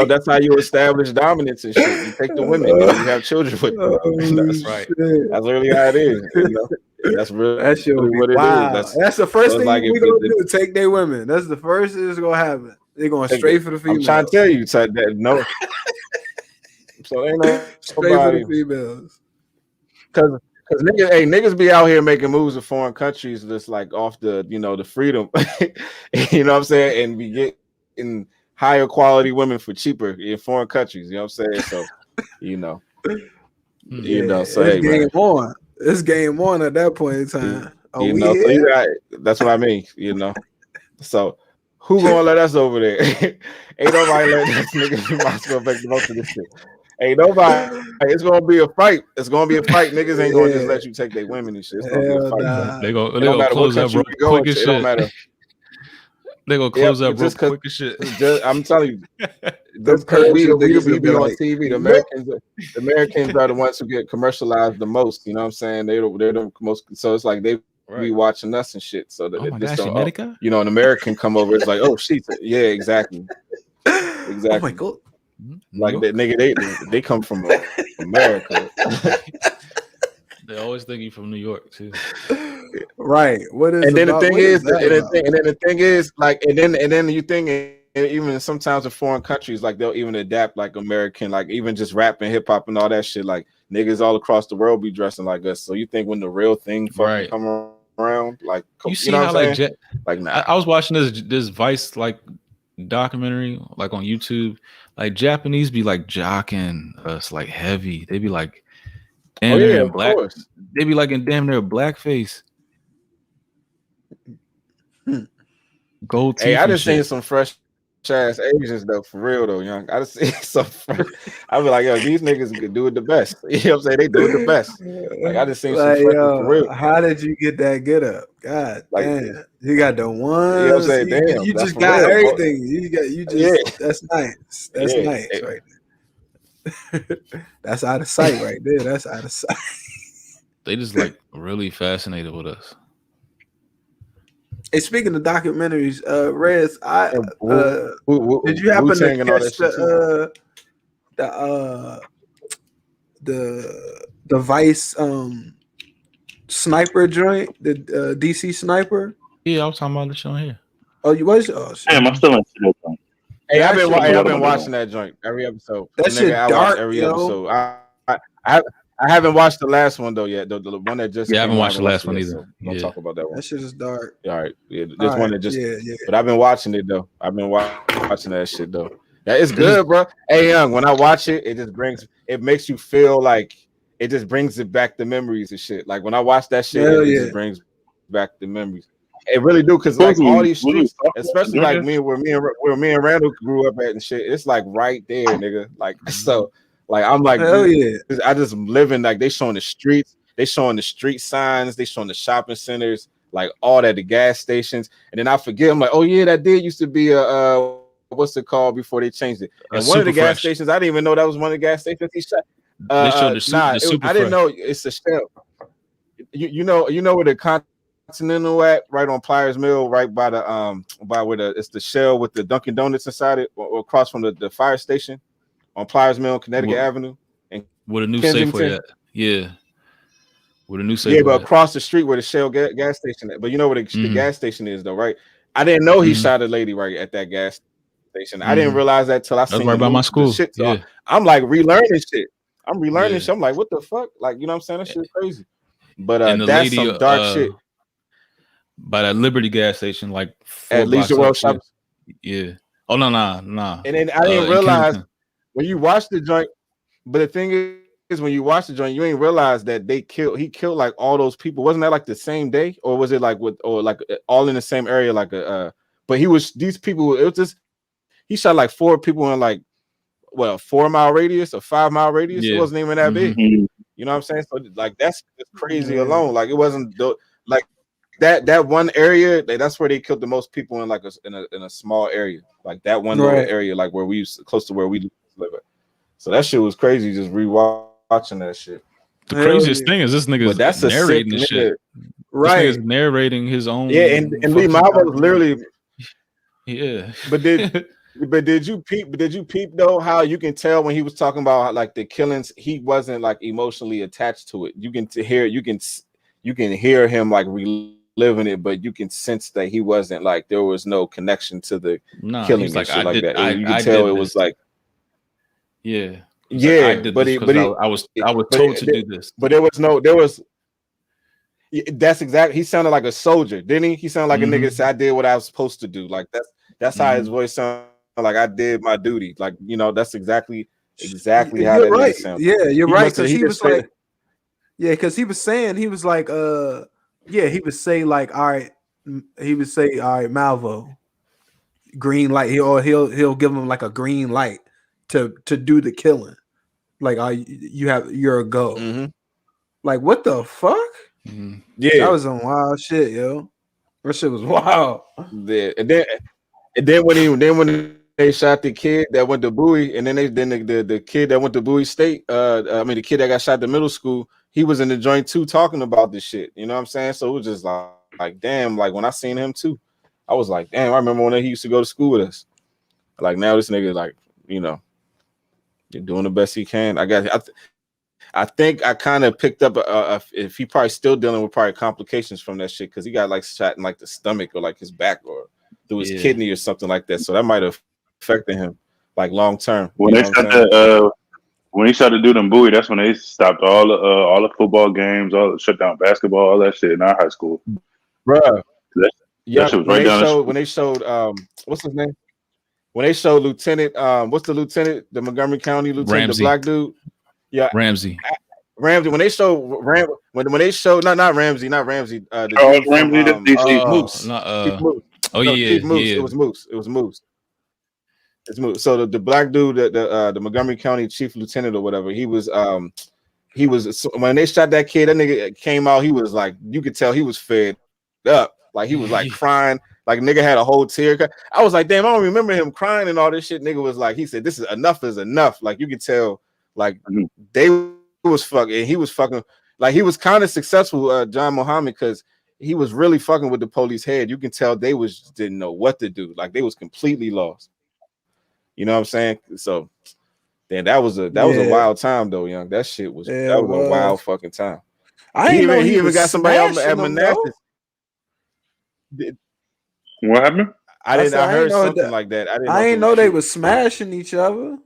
That's how you establish dominance and shit. You take the women, you have children with them. That's right. That's really how it is. That's really what it is. That's the first thing we're gonna do. Take their women. That's the first thing that's gonna happen. They're going straight for the females. I'm trying to tell you, that no. So ain't no straight for the females. Because niggas be out here making moves in foreign countries that's like off the the freedom, you know what I'm saying, and we get in higher quality women for cheaper in foreign countries. You know what I'm saying? So so it's game on. It's game on at that point in time. So you got, that's what I mean. So who gonna let us over there? Ain't nobody letting us niggas. You might as well make the most of this shit. Ain't nobody. It's gonna be a fight. It's gonna be a fight. Niggas ain't gonna just let you take their women and shit. It's gonna be a fight. Nah. They gonna close up real quick as shit. It don't matter. They gonna close up real quick as shit. I'm telling you, we be on TV. The Americans are the ones who get commercialized the most. You know what I'm saying? They're the most. So it's like they be watching us and shit. So that an American come over, it's like, oh shit, yeah, exactly. Oh my god. Like that nigga, they come from America. They always think you from New York too, right? What is? And then the thing is, like, and then you think, even sometimes in foreign countries, like they'll even adapt like American, like even just rap and hip hop and all that shit. Like niggas all across the world be dressing like us. So you think when the real thing fucking come around, like you see how like nah. I was watching this Vice like documentary like on YouTube. Like Japanese be like jocking us like heavy. They be like, in black. They be like in damn near blackface. Gold teeth. Hey, I just seen some fresh ass Asians though, for real though, young. I just seen some. I be like, yo, these niggas can do it the best. You know what I'm saying? They do it the best. Like I just seen some fresh for real. How did you get that get up? God damn. You got the ones. You know what I'm saying? Damn, you just got real. Everything. That's nice. That's nice right there. That's out of sight right there. That's out of sight. They just like really fascinated with us. Hey, speaking of documentaries, Rez, did you happen to catch the Vice sniper joint, the DC sniper? Yeah, I was talking about the show here. Oh, you was? Oh, shit. Damn, I'm still in the Hey, I've been watching that joint every episode. That shit dark, every episode. I haven't watched the last one though yet. The one that just I haven't watched the last one either. So don't talk about that one. That shit is dark. All right, this one that just. But I've been watching it though. I've been watching that shit though. Yeah, it's good, bro. Hey, young, when I watch it, it makes you feel like it just brings it back the memories and shit. Like when I watch that shit, it just brings back the memories. It really do, because like all these streets, What especially like where me and Randall grew up at and shit, it's like right there, nigga. Like so, like I'm like, hell yeah. I just living like they showing the streets, they showing the street signs, they showing the shopping centers, like all that, the gas stations, and then I forget, I'm like, oh yeah, that did used to be a what's it called before they changed it? And one of the gas stations, I didn't even know that was one of the gas stations he shot. They showed I didn't know it's a Shell. You know where the Continental at, right on Pliers Mill, right by the by where it's the Shell with the Dunkin' Donuts inside it, or across from the fire station on Pliers Mill, Connecticut Avenue, and with a new Safeway at. Yeah. With a new Safeway. Yeah, but across the street where the Shell gas station at. But you know where the gas station is though, right? I didn't know he shot a lady right at that gas station. I didn't realize that till I seen right by my school. Shit. So I'm like relearning shit. I'm relearning shit. I'm like, what the fuck? Like, you know what I'm saying? That shit's crazy. But that's lady, some dark shit. By that Liberty gas station, like at Leisure World Shop. Yeah. Oh no. And then I didn't realize when you watch the joint. But the thing is, when you watch the joint, you ain't realize that he killed like all those people. Wasn't that like the same day, or was it like all in the same area? Like but these people. It was just he shot like 4 people in like a 4-mile radius, a 5-mile radius. Yeah. It wasn't even that big. You know what I'm saying? So like that's crazy alone. Like it wasn't like that one area. That's where they killed the most people in like in a small area. Like that one little area, like where we used close to where we live at. So that shit was crazy. Just rewatching that shit. The craziest thing is this nigga is narrating this shit. Right, this nigga's narrating his own. Yeah, and Lee Malvo was literally. Yeah, but did you peep though how you can tell when he was talking about like the killings, he wasn't like emotionally attached to it. You can hear him like reliving it, but you can sense that he wasn't like there was no connection to the killing like shit like that. You can tell it was like. Yeah, but I was told to do this. But there was. That's exactly. He sounded like a soldier, didn't he? He sounded like a nigga that said, "I did what I was supposed to do." Like that's how his voice sounded. Like I did my duty. Like that's exactly how that right. sounded. Yeah, you're right. Because he was like, because he was saying he was like, he would say like, all right, Malvo, green light. He'll give him like a green light to do the killing. Like you're a go. Like what the fuck? Yeah, that was some wild shit, yo. That shit was wild. Yeah, and then when they shot the kid that went to Bowie, and then the kid that went to Bowie State, the kid that got shot at middle school, he was in the joint too talking about this shit. You know what I'm saying? So it was just like damn, like when I seen him too, I was like, damn, I remember when he used to go to school with us. Like now this nigga like, you're doing the best he can. I think I kind of picked up if he probably still dealing with probably complications from that shit because he got like shot in like the stomach or like his back or through his kidney or something like that. So that might have affected him like long term. When he shot the dude in Bowie, that's when they stopped all the football games, shut down basketball, all that shit in our high school. Bruh. That shit was right down when they showed what's his name? When they showed Lieutenant, what's the lieutenant, the Montgomery County lieutenant, Ramsey. The black dude? Yeah, Ramsey. When they showed when they showed not Ramsey. Ramsey, Moose. It was Moose. It's Moose. So the black dude, the Montgomery County chief lieutenant or whatever, he was when they shot that kid, that nigga came out. He was like, you could tell he was fed up. Like he was like crying. Like nigga had a whole tear. I was like, damn, I don't remember him crying and all this shit. Nigga was like, he said, this is enough. Like you could tell. Like they was fucking, he was fucking, like he was kind of successful, John Muhammad, because he was really fucking with the police head. You can tell they didn't know what to do. Like they was completely lost. You know what I'm saying? So then that was a wild time though, young. That shit was a wild fucking time. He even got somebody out at Manassas. What happened? I heard something like that. I didn't know they were smashing each other.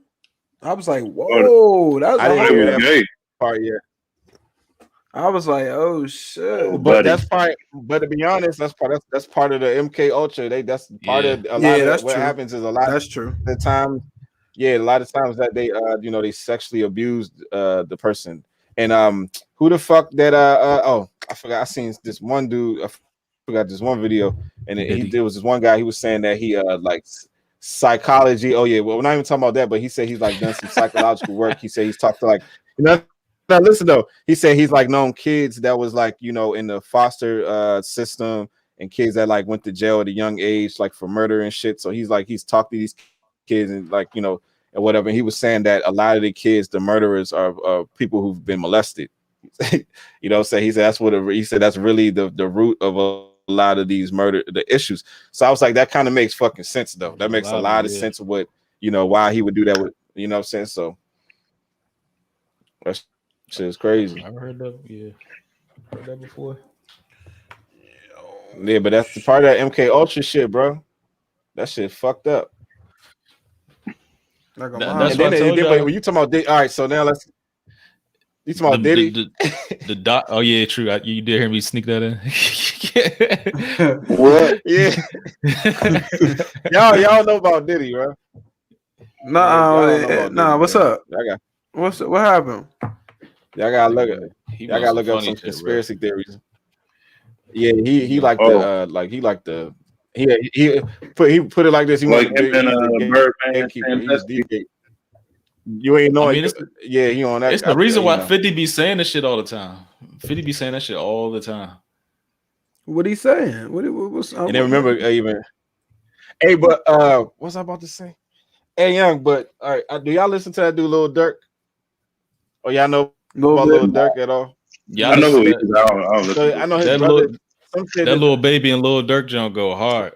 I was like, whoa, that was I didn't hear that part yet. I was like, oh shit. But that's part. But to be honest, that's part of the MK Ultra. That's part of a lot of what happens is a lot. That's true. The time, a lot of times that they they sexually abused the person. And who the fuck that I forgot. I seen this one dude. forgot this one video, and Diddy. there was this one guy. He was saying that he like psychology. Oh yeah, well we're not even talking about that, but he said he's like done some psychological work. He said he's talked to like now listen though. He said he's like known kids that was like in the foster system and kids that like went to jail at a young age like for murder and shit. So he's talked to these kids and like and whatever. And he was saying that a lot of the kids, the murderers, are people who've been molested. So he said that's really the root of a lot of these the issues. So I was like, that kind of makes fucking sense though. That makes a lot of sense of what why he would do that with what I'm saying. So that shit is crazy. I've heard that. Yeah, heard that before. Yeah, but that's the part of that MK Ultra shit, bro. That shit fucked up. That's and then when you talking about Diddy, all right, so now you talking about Diddy? The dot. Oh yeah, true. You did hear me sneak that in. What? Yeah. y'all know about Diddy, bro? Nah. What's up? What happened? Y'all gotta look at. Y'all gotta look up some conspiracy theories. Yeah, he liked the he put it like this. He like him and Birdman. You ain't know. He on that. It's the reason why 50 be saying this shit all the time. 50 be saying that shit all the time. What he saying? What's and then remember even. Hey, but what was I about to say? Hey, Young, but all right, do y'all listen to that dude, Lil Durk? Or y'all know about Lil Durk at all? Yeah, I know who he is. I know his brother. That Lil Baby and Lil Durk John go hard.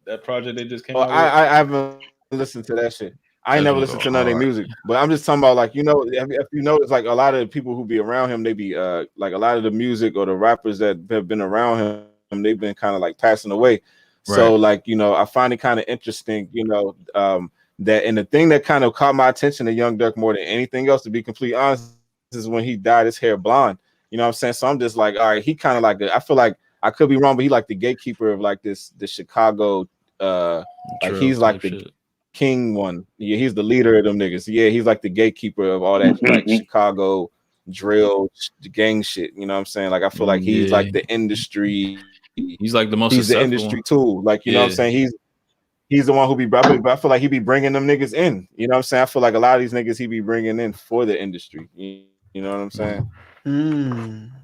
That project they just came out with. I haven't listened to that shit. I ain't never listened to none of their music, but I'm just talking about like if you notice like a lot of the people who be around him, they be like a lot of the music or the rappers that have been around him, they've been kind of like passing away. Right. So like I find it kind of interesting, that and the thing that kind of caught my attention to Young Durk more than anything else, to be completely honest, is when he dyed his hair blonde. You know what I'm saying? So I'm just like, all right, he kind of like I feel like I could be wrong, but he like the gatekeeper of like the Chicago like he's like the shit. King one. Yeah, he's the leader of them niggas. Yeah, he's like the gatekeeper of all that like Chicago drill gang shit. You know what I'm saying? Like I feel like he's like the industry. He's like the most. He's the industry tool. Like you know what I'm saying? He's the one who be. But I feel like he be bringing them niggas in. You know what I'm saying? I feel like a lot of these niggas he be bringing in for the industry. You know what I'm saying?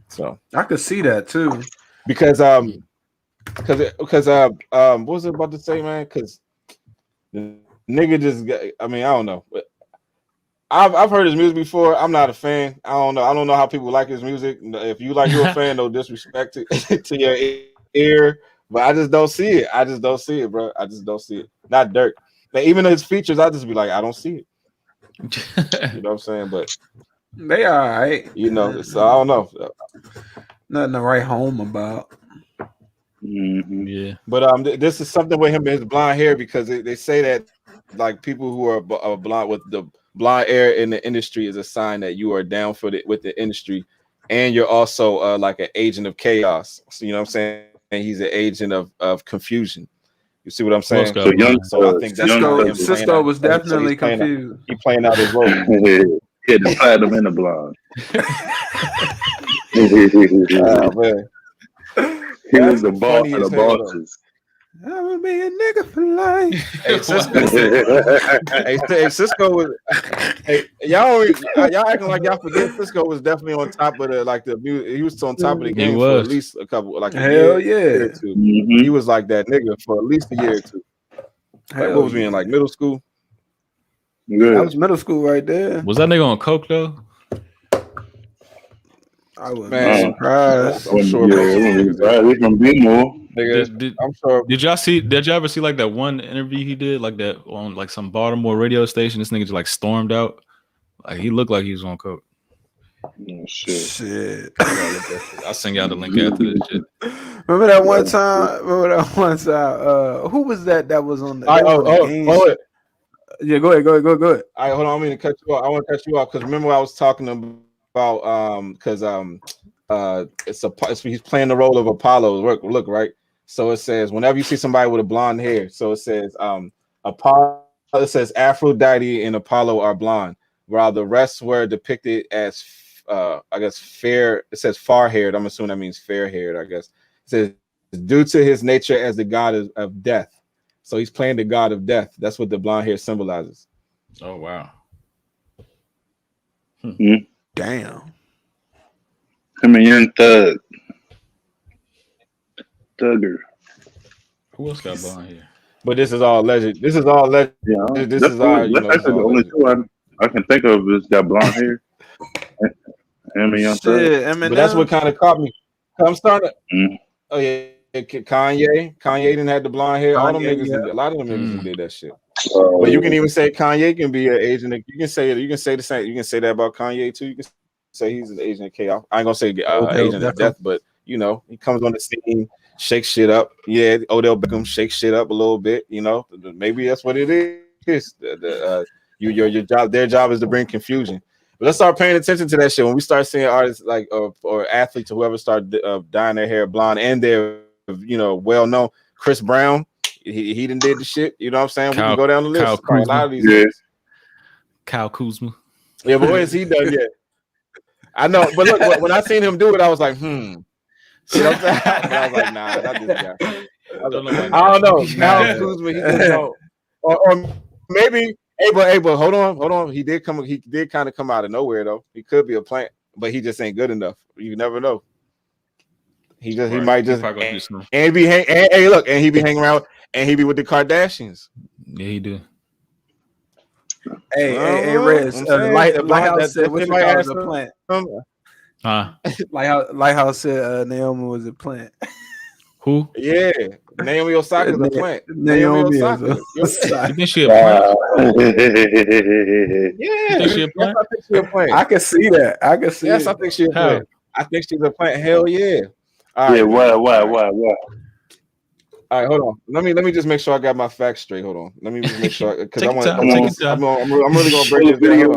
So I could see that too. Because what was it about to say, man? Because the nigga just got, I don't know. I've heard his music before. I'm not a fan. I don't know how people like his music. If you like, you're a fan, no disrespect to your ear, but I just don't see it. I just don't see it, bro. I just don't see it. Not Dirk. But even his features, I just be like, I don't see it. You know what I'm saying? But they all right. So I don't know. Nothing to write home about. Yeah. But this is something with him and his blonde hair, because they say that like people who are blonde with the blonde hair in the industry is a sign that you are down with the industry, and you're also like an agent of chaos. So you know what I'm saying? And he's an agent of confusion. You see what I'm saying? So I think Cisco was definitely confused. He playing out his role. Yeah, the platinum and the blonde. Man. He was the boss of the bosses. I would be a nigga for life. Hey, Cisco was. Hey, y'all acting like y'all forget Cisco was definitely on top of he was on top of the game for at least a couple, like hell year or two. He was like that nigga for at least a year or two. Like, what was we in, like middle school? Yeah. That was middle school right there. Was that nigga on coke though? I was surprised. I'm sure. We from B-more. I'm sure. Did y'all ever see like that one interview he did, like that on like some Baltimore radio station? This nigga just like stormed out. Like he looked like he was on coke. Oh, shit. I'll send y'all the link after this shit. Remember that one time? Who was that was on the game? Yeah, go ahead. All right, hold on. I mean to cut you off. I want to cut you off because remember I was talking about he's playing the role of Apollo. Look, right? So it says whenever you see somebody with a blonde hair, so it says Apollo. It says Aphrodite and Apollo are blonde, while the rest were depicted as I guess fair. It says far haired. I'm assuming that means fair haired. I guess it says due to his nature as the god of death. So he's playing the god of death. That's what the blonde hair symbolizes. Oh wow. Damn. Him and Young Thugger. Who else got blonde hair? But this is all legend. This is all legend. Yeah, This is our, that's actually the only two I can think of that's got blonde hair. Him and Young Thug. Shit, But that's what kind of caught me. I'm starting to, Mm. oh yeah, Kanye didn't have the blonde hair. All them Kanye, niggas, yeah. a lot of them niggas did that shit. Oh, But you can even say Kanye can be an Asian. You can say the same. You can say that about Kanye too. You can say he's an Asian chaos. I ain't gonna say Asian of death, but you know, he comes on the scene, shakes shit up. Yeah, Odell Beckham shakes shit up a little bit. You know, maybe that's what it is. Your job, their job is to bring confusion. But let's start paying attention to that shit when we start seeing artists like or athletes or whoever start dyeing their hair blonde and they're well known. Chris Brown, he done did the shit. You know what I'm saying? We can go down the list. A lot of these things. Kyle Kuzma. Yeah, but what has he done yet? I know, but look, when I seen him do it, I was like, You know what I'm saying? But I was like, nah, not this guy. I don't know. Kyle Kuzma, he just don't. Or maybe. Hey, but hold on. He did kind of come out of nowhere though. He could be a plant, but he just ain't good enough. You never know. He might just and be he be hanging around and he be with the Kardashians. Yeah, he do. Hey, Rez. Lighthouse said what you call was a plant. Lighthouse said Naomi was a plant. Who? Yeah, Naomi Osaka is a plant. Naomi Osaka. You think she a plant? Yeah, think she a plant? Yes, I think she a plant. I can see that. Yes, I think she a plant. I think she's a plant. Hell yeah. All right. Yeah, why? All right, hold on. Let me just make sure I got my facts straight. Hold on. Let me just make sure because I'm really gonna break this down.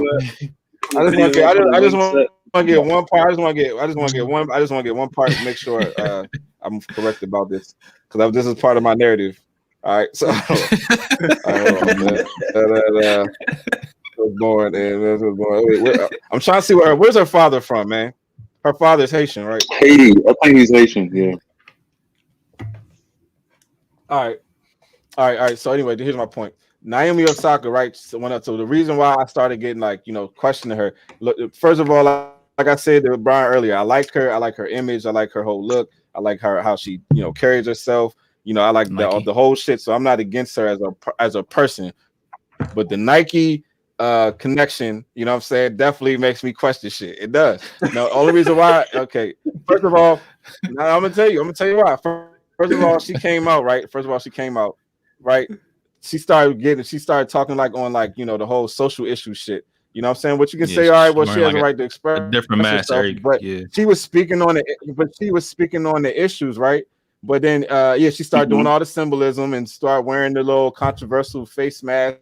I just want to get one part. I just want to get one part to make sure I'm correct about this because this is part of my narrative. All right, so born. I'm trying to see where's her father from, man. Her father's Haitian, right? Haiti. I think he's Haitian. Yeah. All right. So anyway, here's my point. Naomi Osaka, right? So the reason why I started getting questioning her. Look, first of all, like I said to Brian earlier, I like her. I like her image. I like her whole look. I like how she carries herself. I like the whole shit. So I'm not against her as a person, but the Nike connection, you know what I'm saying, definitely makes me question shit. It does. Now, only reason why, okay, first of all, I'm gonna tell you why. First of all, she came out, right? She started talking on the whole social issue shit. You know what I'm saying? What you can say, all right, well, she has a right to express a different mask, but she was speaking on the issues, right? But then she started doing all the symbolism and started wearing the little controversial face mask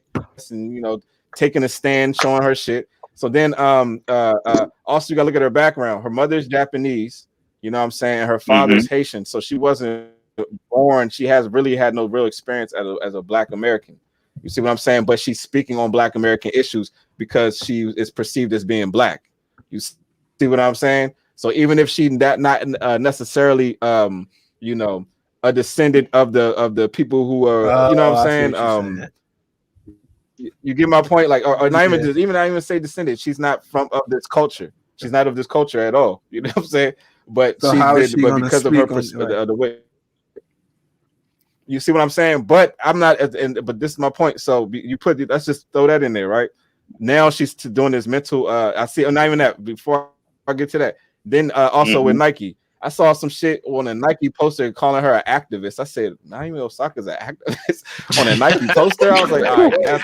and taking a stand, showing her shit. So then also you gotta look at her background. Her mother's Japanese, you know what I'm saying? Her father's Haitian. So she wasn't born, she had no real experience as a Black American. You see what I'm saying? But she's speaking on Black American issues because she is perceived as being Black. You see what I'm saying? So even if she's not necessarily a descendant of the people who are, you know what I'm saying? You get my point, or not even say descendant. She's not of this culture. She's not of this culture at all. You know what I'm saying? But so but because of her the way. You see what I'm saying? But I'm not. But this is my point. So let's just throw that in there, right? Now she's doing this mental. I see. Not even that. Before I get to that, then also with Nike, I saw some shit on a Nike poster calling her an activist. I said, Naomi Osaka's an activist on a Nike poster. I was like, all right,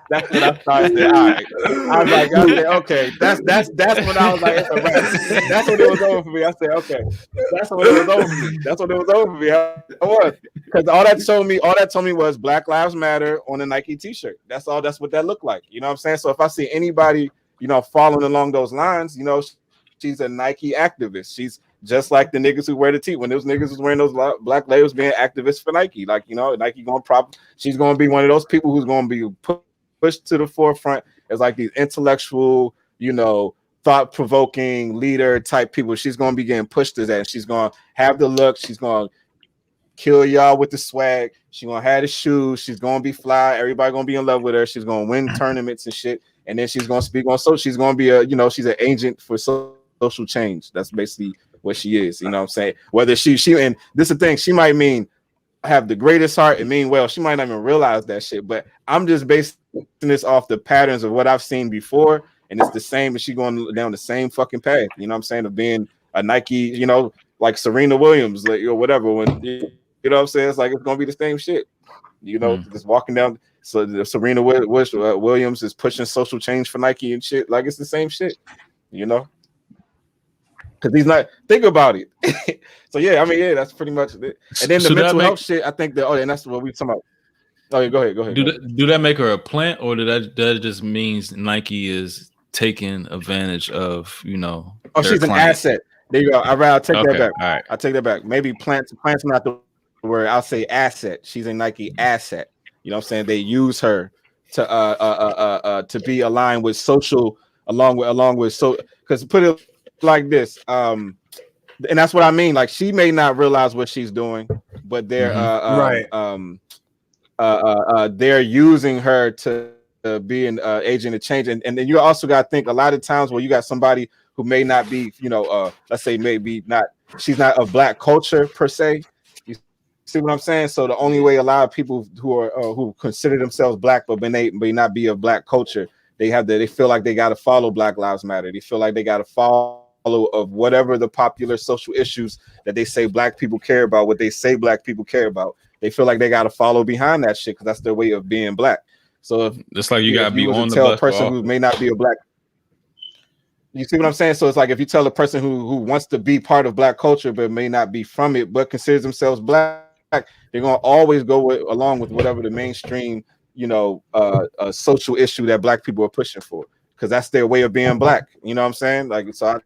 that's what I started. All right, I was like, okay, that's when I was like, it's a wrap. That's when it was over for me. I said, okay, that's when it was over for me. That's when it was over for me. I was because all that told me was Black Lives Matter on a Nike T-shirt. That's all. That's what that looked like. You know what I'm saying? So if I see anybody, following along those lines, she's a Nike activist. She's just like the niggas who wear the T. When those niggas was wearing those black labels, being activists for Nike, Nike she's going to be one of those people who's going to be pushed to the forefront as these intellectual, thought-provoking leader type people. She's going to be getting pushed to that. She's going to have the look. She's going to kill y'all with the swag. She's gonna have the shoes. She's gonna be fly. Everybody gonna be in love with her. She's gonna win tournaments and shit. And then she's gonna speak on so she's gonna be she's an agent for social change. That's basically what she is. You know what I'm saying? Whether she and this is the thing, she might mean have the greatest heart and mean well. She might not even realize that shit. But I'm just basing this off the patterns of what I've seen before, and it's the same. And she going down the same fucking path. You know what I'm saying? Of being a Nike, like Serena Williams, like or whatever. When you know what I'm saying, it's like it's gonna be the same shit. Just walking down. So the Serena Williams is pushing social change for Nike and shit. Like it's the same shit, because he's not. Think about it. So yeah, I mean, yeah, that's pretty much it. And then the mental health shit. I think and that's what we talking about. Oh yeah, go ahead. Do that make her a plant, or that just means Nike is taking advantage of Oh, she's an asset. There you go. I'll take that back. All right. I'll take that back. Maybe plants not the word. I'll say asset. She's a Nike asset. You know what I'm saying? They use her to be aligned with social, along with so. Because put it like this, and that's what I mean. Like she may not realize what she's doing, but they're they're using her to be an agent of change. And then you also got to think a lot of times where you got somebody who may not be, let's say maybe not, she's not of black culture per se. You see what I'm saying? So the only way a lot of people who consider themselves black but may not be of black culture, they feel like they got to follow Black Lives Matter. They feel like they got to follow of whatever the popular social issues that they say black people care about, what they say black people care about. They feel like they got to follow behind that shit because that's their way of being black. So if it's like you got to be on the tell bus a person who may not be a black. You see what I'm saying? So it's like if you tell a person who wants to be part of black culture but may not be from it, but considers themselves black, they're gonna always go along with whatever the mainstream, social issue that black people are pushing for, because that's their way of being black. You know what I'm saying? Like, so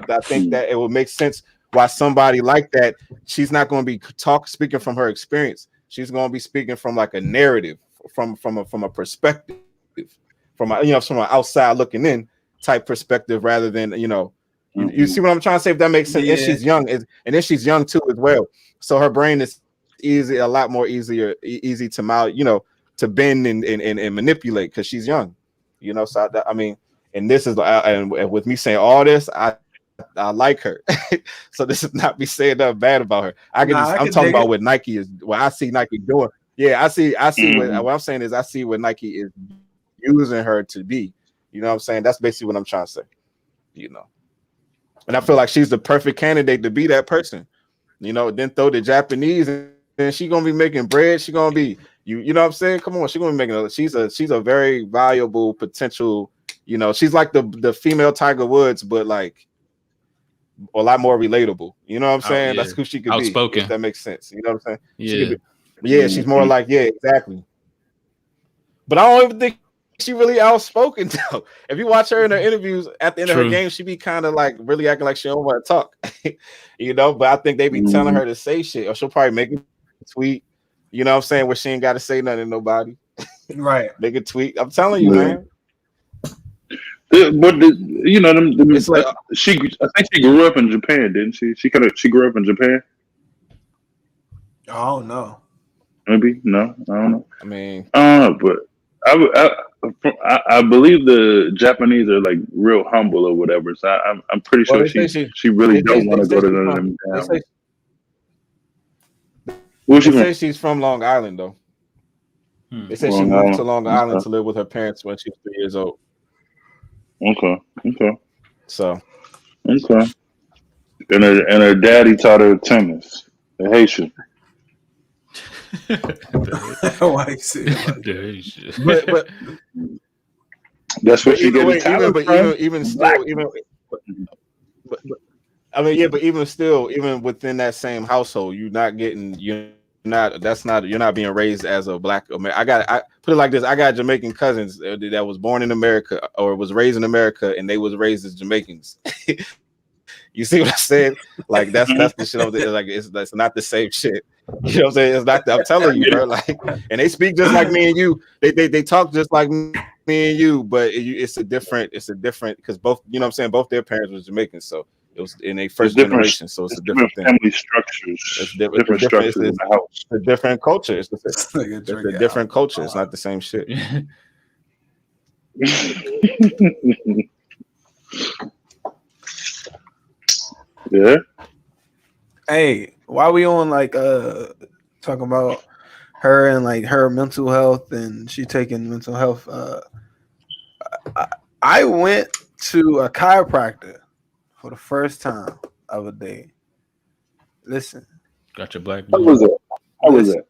I think that it would make sense why somebody like that, she's not going to be speaking from her experience. She's going to be speaking from like a narrative, from a perspective, from an outside looking in type perspective, rather than you see what I'm trying to say, if that makes sense. Yeah. And she's young, and then she's young too as well. So her brain is a lot more easy to to bend and manipulate because she's young. So I mean, and this is and with me saying all this, I like her. So this is not me saying nothing bad about her. I'm talking about what Nike is, what I see Nike doing. Yeah, I see what I'm saying is I see what Nike is using her to be. You know what I'm saying? That's basically what I'm trying to say. And I feel like she's the perfect candidate to be that person. Then throw the Japanese and she gonna be making bread. She gonna be you know what I'm saying? Come on, she's gonna be making she's a very valuable potential. She's like the female Tiger Woods, but like a lot more relatable. You know what I'm saying? That's who she could outspoken. Be. If that makes sense. You know what I'm Yeah. saying? She's more like, exactly. But I don't even think she really outspoken though. If you watch her in her interviews at the end of her game, she be kind of like really acting like she don't want to talk. But I think they be telling her to say shit, or she'll probably make a tweet, you know what I'm saying, where she ain't got to say nothing to nobody. Right. Make a tweet. I'm telling you, man. But it's like I think she grew up in Japan, didn't she? She grew up in Japan. Oh no. Maybe no, I don't know. I mean, but I believe the Japanese are like real humble or whatever. So I'm pretty sure she really don't want to go to none of them. They say she's from Long Island though. They say she moved to Long Island to live with her parents when she was 3 years old. Okay. So. Okay. And her daddy taught her tennis. The Haitian. Why you say that? But that's what she did. Even still, I mean, yeah, but even still, even within that same household, you're not being raised as a black American. I put it like this: I got Jamaican cousins that was born in America or was raised in America, and they was raised as Jamaicans. You see what I'm saying? Like that's the shit over there. Like that's not the same shit. You know what I'm saying? It's not. I'm telling you, bro. Like, and they speak just like me and you. They talk just like me and you, but it's a different because both, you know what I'm saying, both their parents was Jamaican, so It was in a It's first different. generation, so it's It's a different different thing. family structures. It's different. Different structures in the house. It's a different culture. It's This nigga a drinking different culture. alcohol. It's not the same shit. Yeah. Hey, why we on like talking about her and like her mental health and she taking mental health? I went to a chiropractor for the first time of a day. Listen, Got your black How man. was that? How was listen,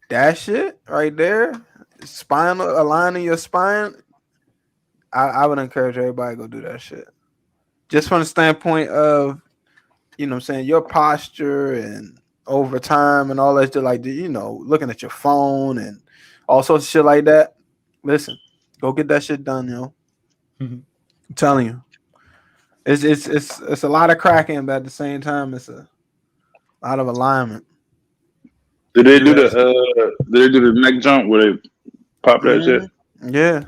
that shit right there, spinal aligning your spine. I would encourage everybody to go do that shit. Just from the standpoint of, you know what I'm saying, your posture and over time and all that shit, like, you know, looking at your phone and all sorts of shit like that. Listen, go get that shit done, yo. Mhm. I'm telling you. It's a lot of cracking, but at the same time, it's a lot of alignment. Did they do Do that shit. Did they do the neck jump where they pop that shit? Yeah.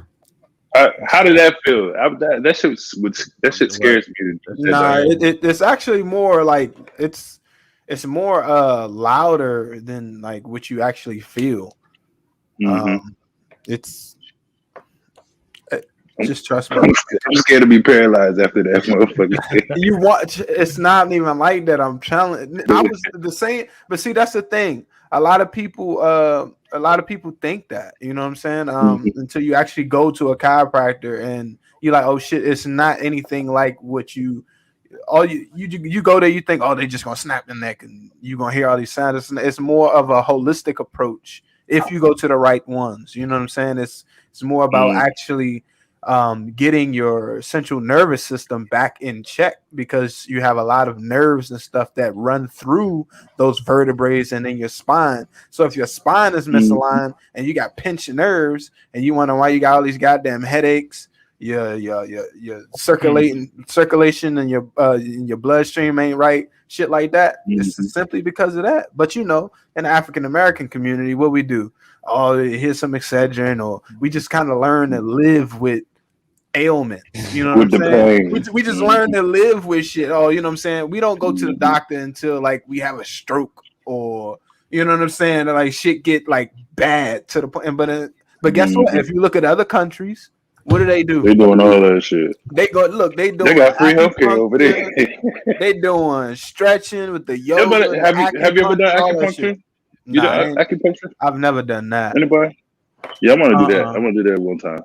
How did that feel? That shit that shit scares me. Nah, it's actually more like it's more louder than like what you actually feel. Mm-hmm. It's just trust me. I'm scared to be paralyzed after that motherfucker. You watch, it's not even like that. I'm telling. I was the same, but see, that's the thing. A lot of people think that, you know what I'm saying? Until you actually go to a chiropractor and you're like, oh shit, it's not anything like what you. All you go there, you think, oh, they just gonna snap the neck and you gonna hear all these sounds. It's more of a holistic approach if you go to the right ones. You know what I'm saying? It's more about actually getting your central nervous system back in check, because you have a lot of nerves and stuff that run through those vertebrae and in your spine. So if your spine is misaligned and you got pinched nerves and you wonder why you got all these goddamn headaches, your circulation and your bloodstream ain't right, shit like that. It's simply because of that. But you know, in the African American community, what we do, oh, here's some Excedrin, or we just kind of learn to live with ailments. You know what I'm With the saying? pain. We just learn to live with shit. Oh, you know what I'm saying? We don't go to the doctor until like we have a stroke, or you know what I'm saying? Like shit get like bad to the point. But guess what? If you look at other countries, what do? They doing all that shit. They go look. They They doing got free healthcare over there. They doing stretching with the Yeah, yoga. but have you ever done acupuncture? You Nah, done acupuncture? I've never done that. Anybody? Yeah, I want to do that. I want to do that one time.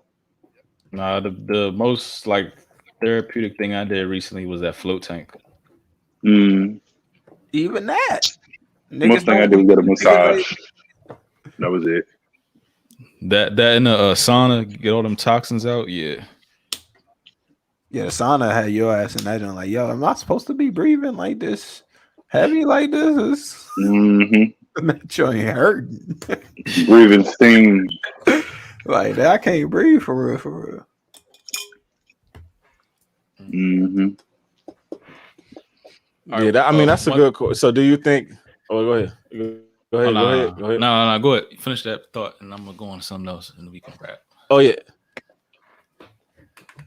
Nah, the most like therapeutic thing I did recently was that float tank. Even that. Most thing I did was get a massage. That was it. That in a sauna, get all them toxins out. Yeah. Yeah, the sauna had your ass in that joint. Like, yo, am I supposed to be breathing like this, heavy like this? That joint hurting. Breathing steam. Like that, I can't breathe for real, for real. Yeah, I mean that's a good. So, do you think? Oh, go ahead. Go ahead. No. Go ahead. Finish that thought, and I'm gonna go on to something else, and we can wrap. Oh yeah.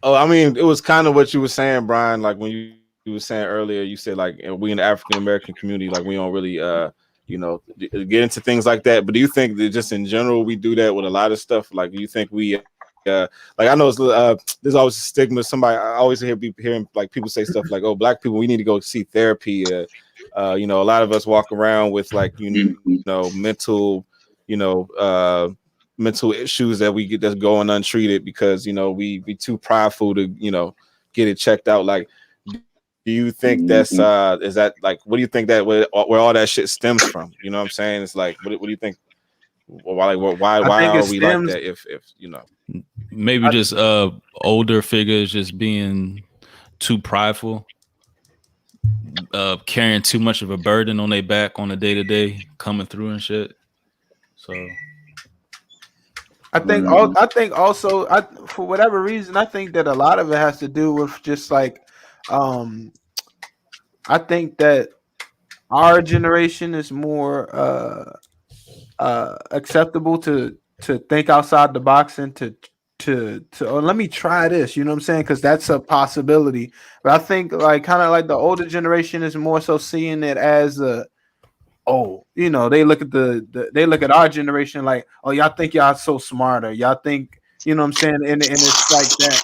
Oh, I mean, it was kind of what you were saying, Brian. Like when you were saying earlier, you said like we in the African American community, like we don't really, get into things like that. But do you think that just in general we do that with a lot of stuff? Like, do you think we, like I know there's always a stigma. I always hearing like people say stuff like, "Oh, black people, we need to go see therapy." A lot of us walk around with like mental issues that we get that's going untreated because we too prideful to get it checked out. Like, do you think that's is that like what do you think that where all that shit stems from? You know what I'm saying? It's like what do you think? Why are we like that? If maybe just older figures just being too prideful, carrying too much of a burden on their back on a day-to-day, coming through and shit. So I think also for whatever reason, I think that a lot of it has to do with just like I think that our generation is more acceptable to think outside the box and to let me try this, you know what I'm saying? Because that's a possibility. But I think like kind of like the older generation is more so seeing it as you know, they look at they look at our generation like, oh, y'all think y'all so smarter, y'all think, you know what I'm saying, and it's like that.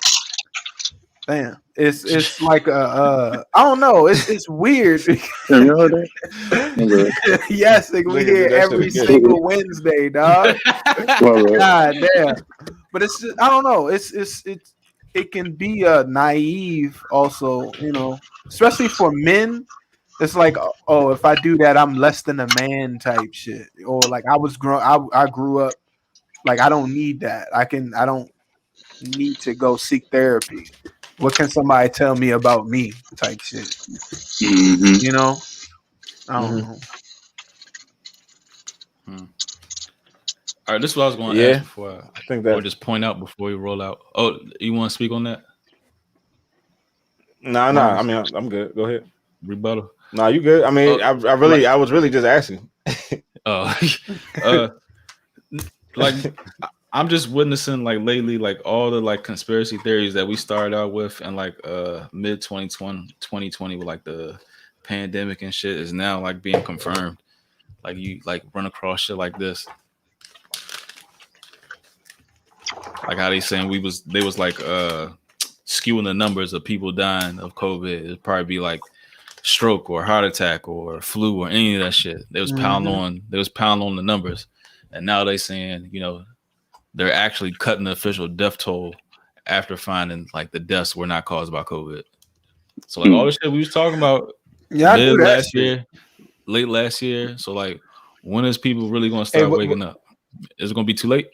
Damn, it's like I don't know, it's weird. Have you heard that? Yes, like, we hear every single Wednesday, dog. God damn, but it's just, I don't know. It can be naive, also, you know, especially for men. It's like, oh, if I do that, I'm less than a man type shit, or like I grew up like I don't need that. I don't need to go seek therapy. What can somebody tell me about me type shit? Mm-hmm. You know, I don't know. All right, this is what I was going to ask before I think that, or just point out before we roll out. Oh, you want to speak on that? No. I mean, I'm good. Go ahead. Rebuttal. No, you good. I mean, I was really just asking. Like I'm just witnessing like lately, like all the like conspiracy theories that we started out with in like mid 2020 with like the pandemic and shit is now like being confirmed. Like you like run across shit like this. Like how they saying they was like skewing the numbers of people dying of COVID. It'd probably be like stroke or heart attack or flu or any of that shit. They was pounding on the numbers. And now they saying, you know, they're actually cutting the official death toll after finding like the deaths were not caused by COVID. So like all the shit we was talking about mid last year, late last year. So like when is people really gonna start waking up? Is it gonna be too late?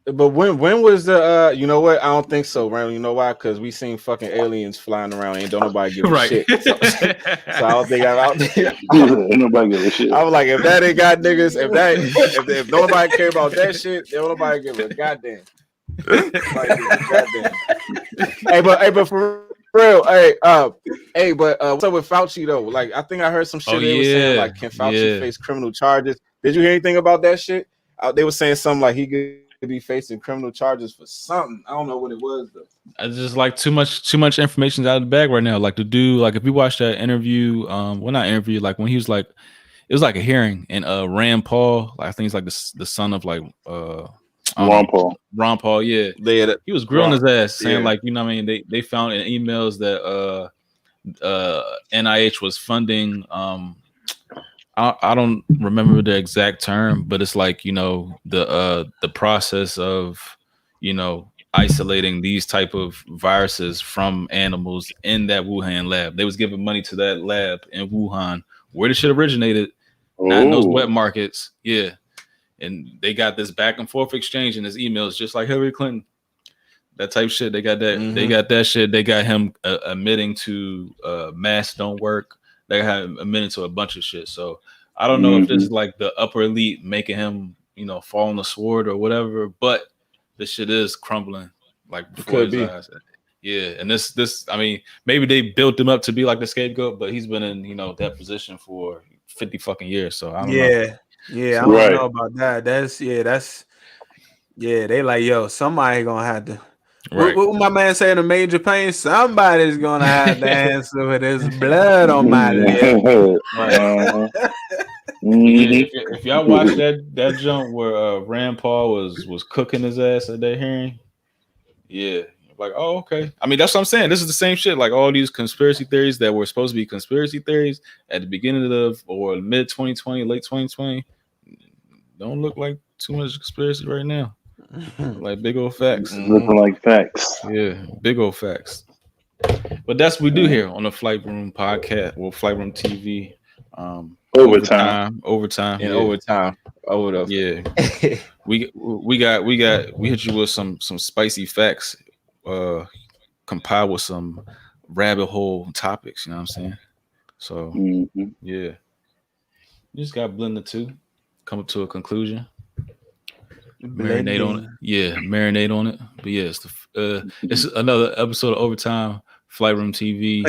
But when was the you know what? I don't think so, Randall. You know why? Because we seen fucking aliens flying around and don't nobody give a shit. So I don't think I'm out there. Nobody give a shit. I was like, if that ain't got niggas, if nobody care about that shit, then nobody give a goddamn. Hey, but for real, but what's up with Fauci though? Like, I think I heard some shit they were saying like, can Fauci face criminal charges? Did you hear anything about that shit? They were saying something like he could be facing criminal charges for something. I don't know what it was though. I just like too much information out of the bag right now. Like the dude, like if you watch that interview, not interview, like when he was like, it was like a hearing, and Rand Paul, like I think he's like the son of like Ron Paul. Ron Paul, yeah. He was grilling his ass, saying like, you know what I mean? They found in emails that NIH was funding I don't remember the exact term, but it's like, you know, the process of, you know, isolating these type of viruses from animals in that Wuhan lab. They was giving money to that lab in Wuhan where the shit originated, not in those wet markets. Yeah. And they got this back and forth exchange in his emails, just like Hillary Clinton. That type of shit. They got that. They got that shit. They got him admitting to masks don't work. They got him admitting to a bunch of shit. So I don't know if this is like the upper elite making him, you know, fall on the sword or whatever. But this shit is crumbling like before his eyes. Yeah, and this. I mean, maybe they built him up to be like the scapegoat, but he's been in, you know, that position for 50 fucking years. So I don't know. Yeah, I don't know about that. That's they like, yo, somebody gonna have to. Right. What my man saying in Major Pain? Somebody's gonna have to answer for this blood on my lip. If y'all watch that jump where Rand Paul was cooking his ass at that hearing, like, oh, okay. I mean, that's what I'm saying. This is the same shit. Like all these conspiracy theories that were supposed to be conspiracy theories at the beginning of or mid 2020, late 2020, don't look like too much conspiracy right now. Like big old facts. Looking like facts. Yeah, big old facts. But that's what we do here on the Flight Room podcast or Flight Room TV. Overtime. Yeah. We hit you with some spicy facts, compiled with some rabbit hole topics, you know what I'm saying? So yeah. You just gotta blend the two, come up to a conclusion. Marinate on it. But yeah, it's another episode of Overtime, Flight Room TV.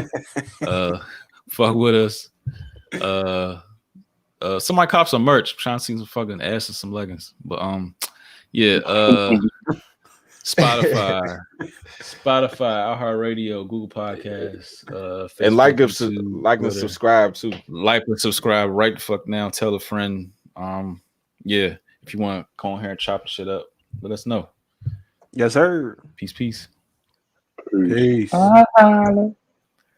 Fuck with us. Somebody cop some merch. I'm trying to see some fucking ass and some leggings. But Yeah. Spotify, iHeartRadio, Google Podcasts, Facebook, And like YouTube, and subscribe too. Like and subscribe right the fuck now. Tell a friend. Yeah. If you want to come on here and chop shit up, let us know. Yes, sir. Peace. Peace.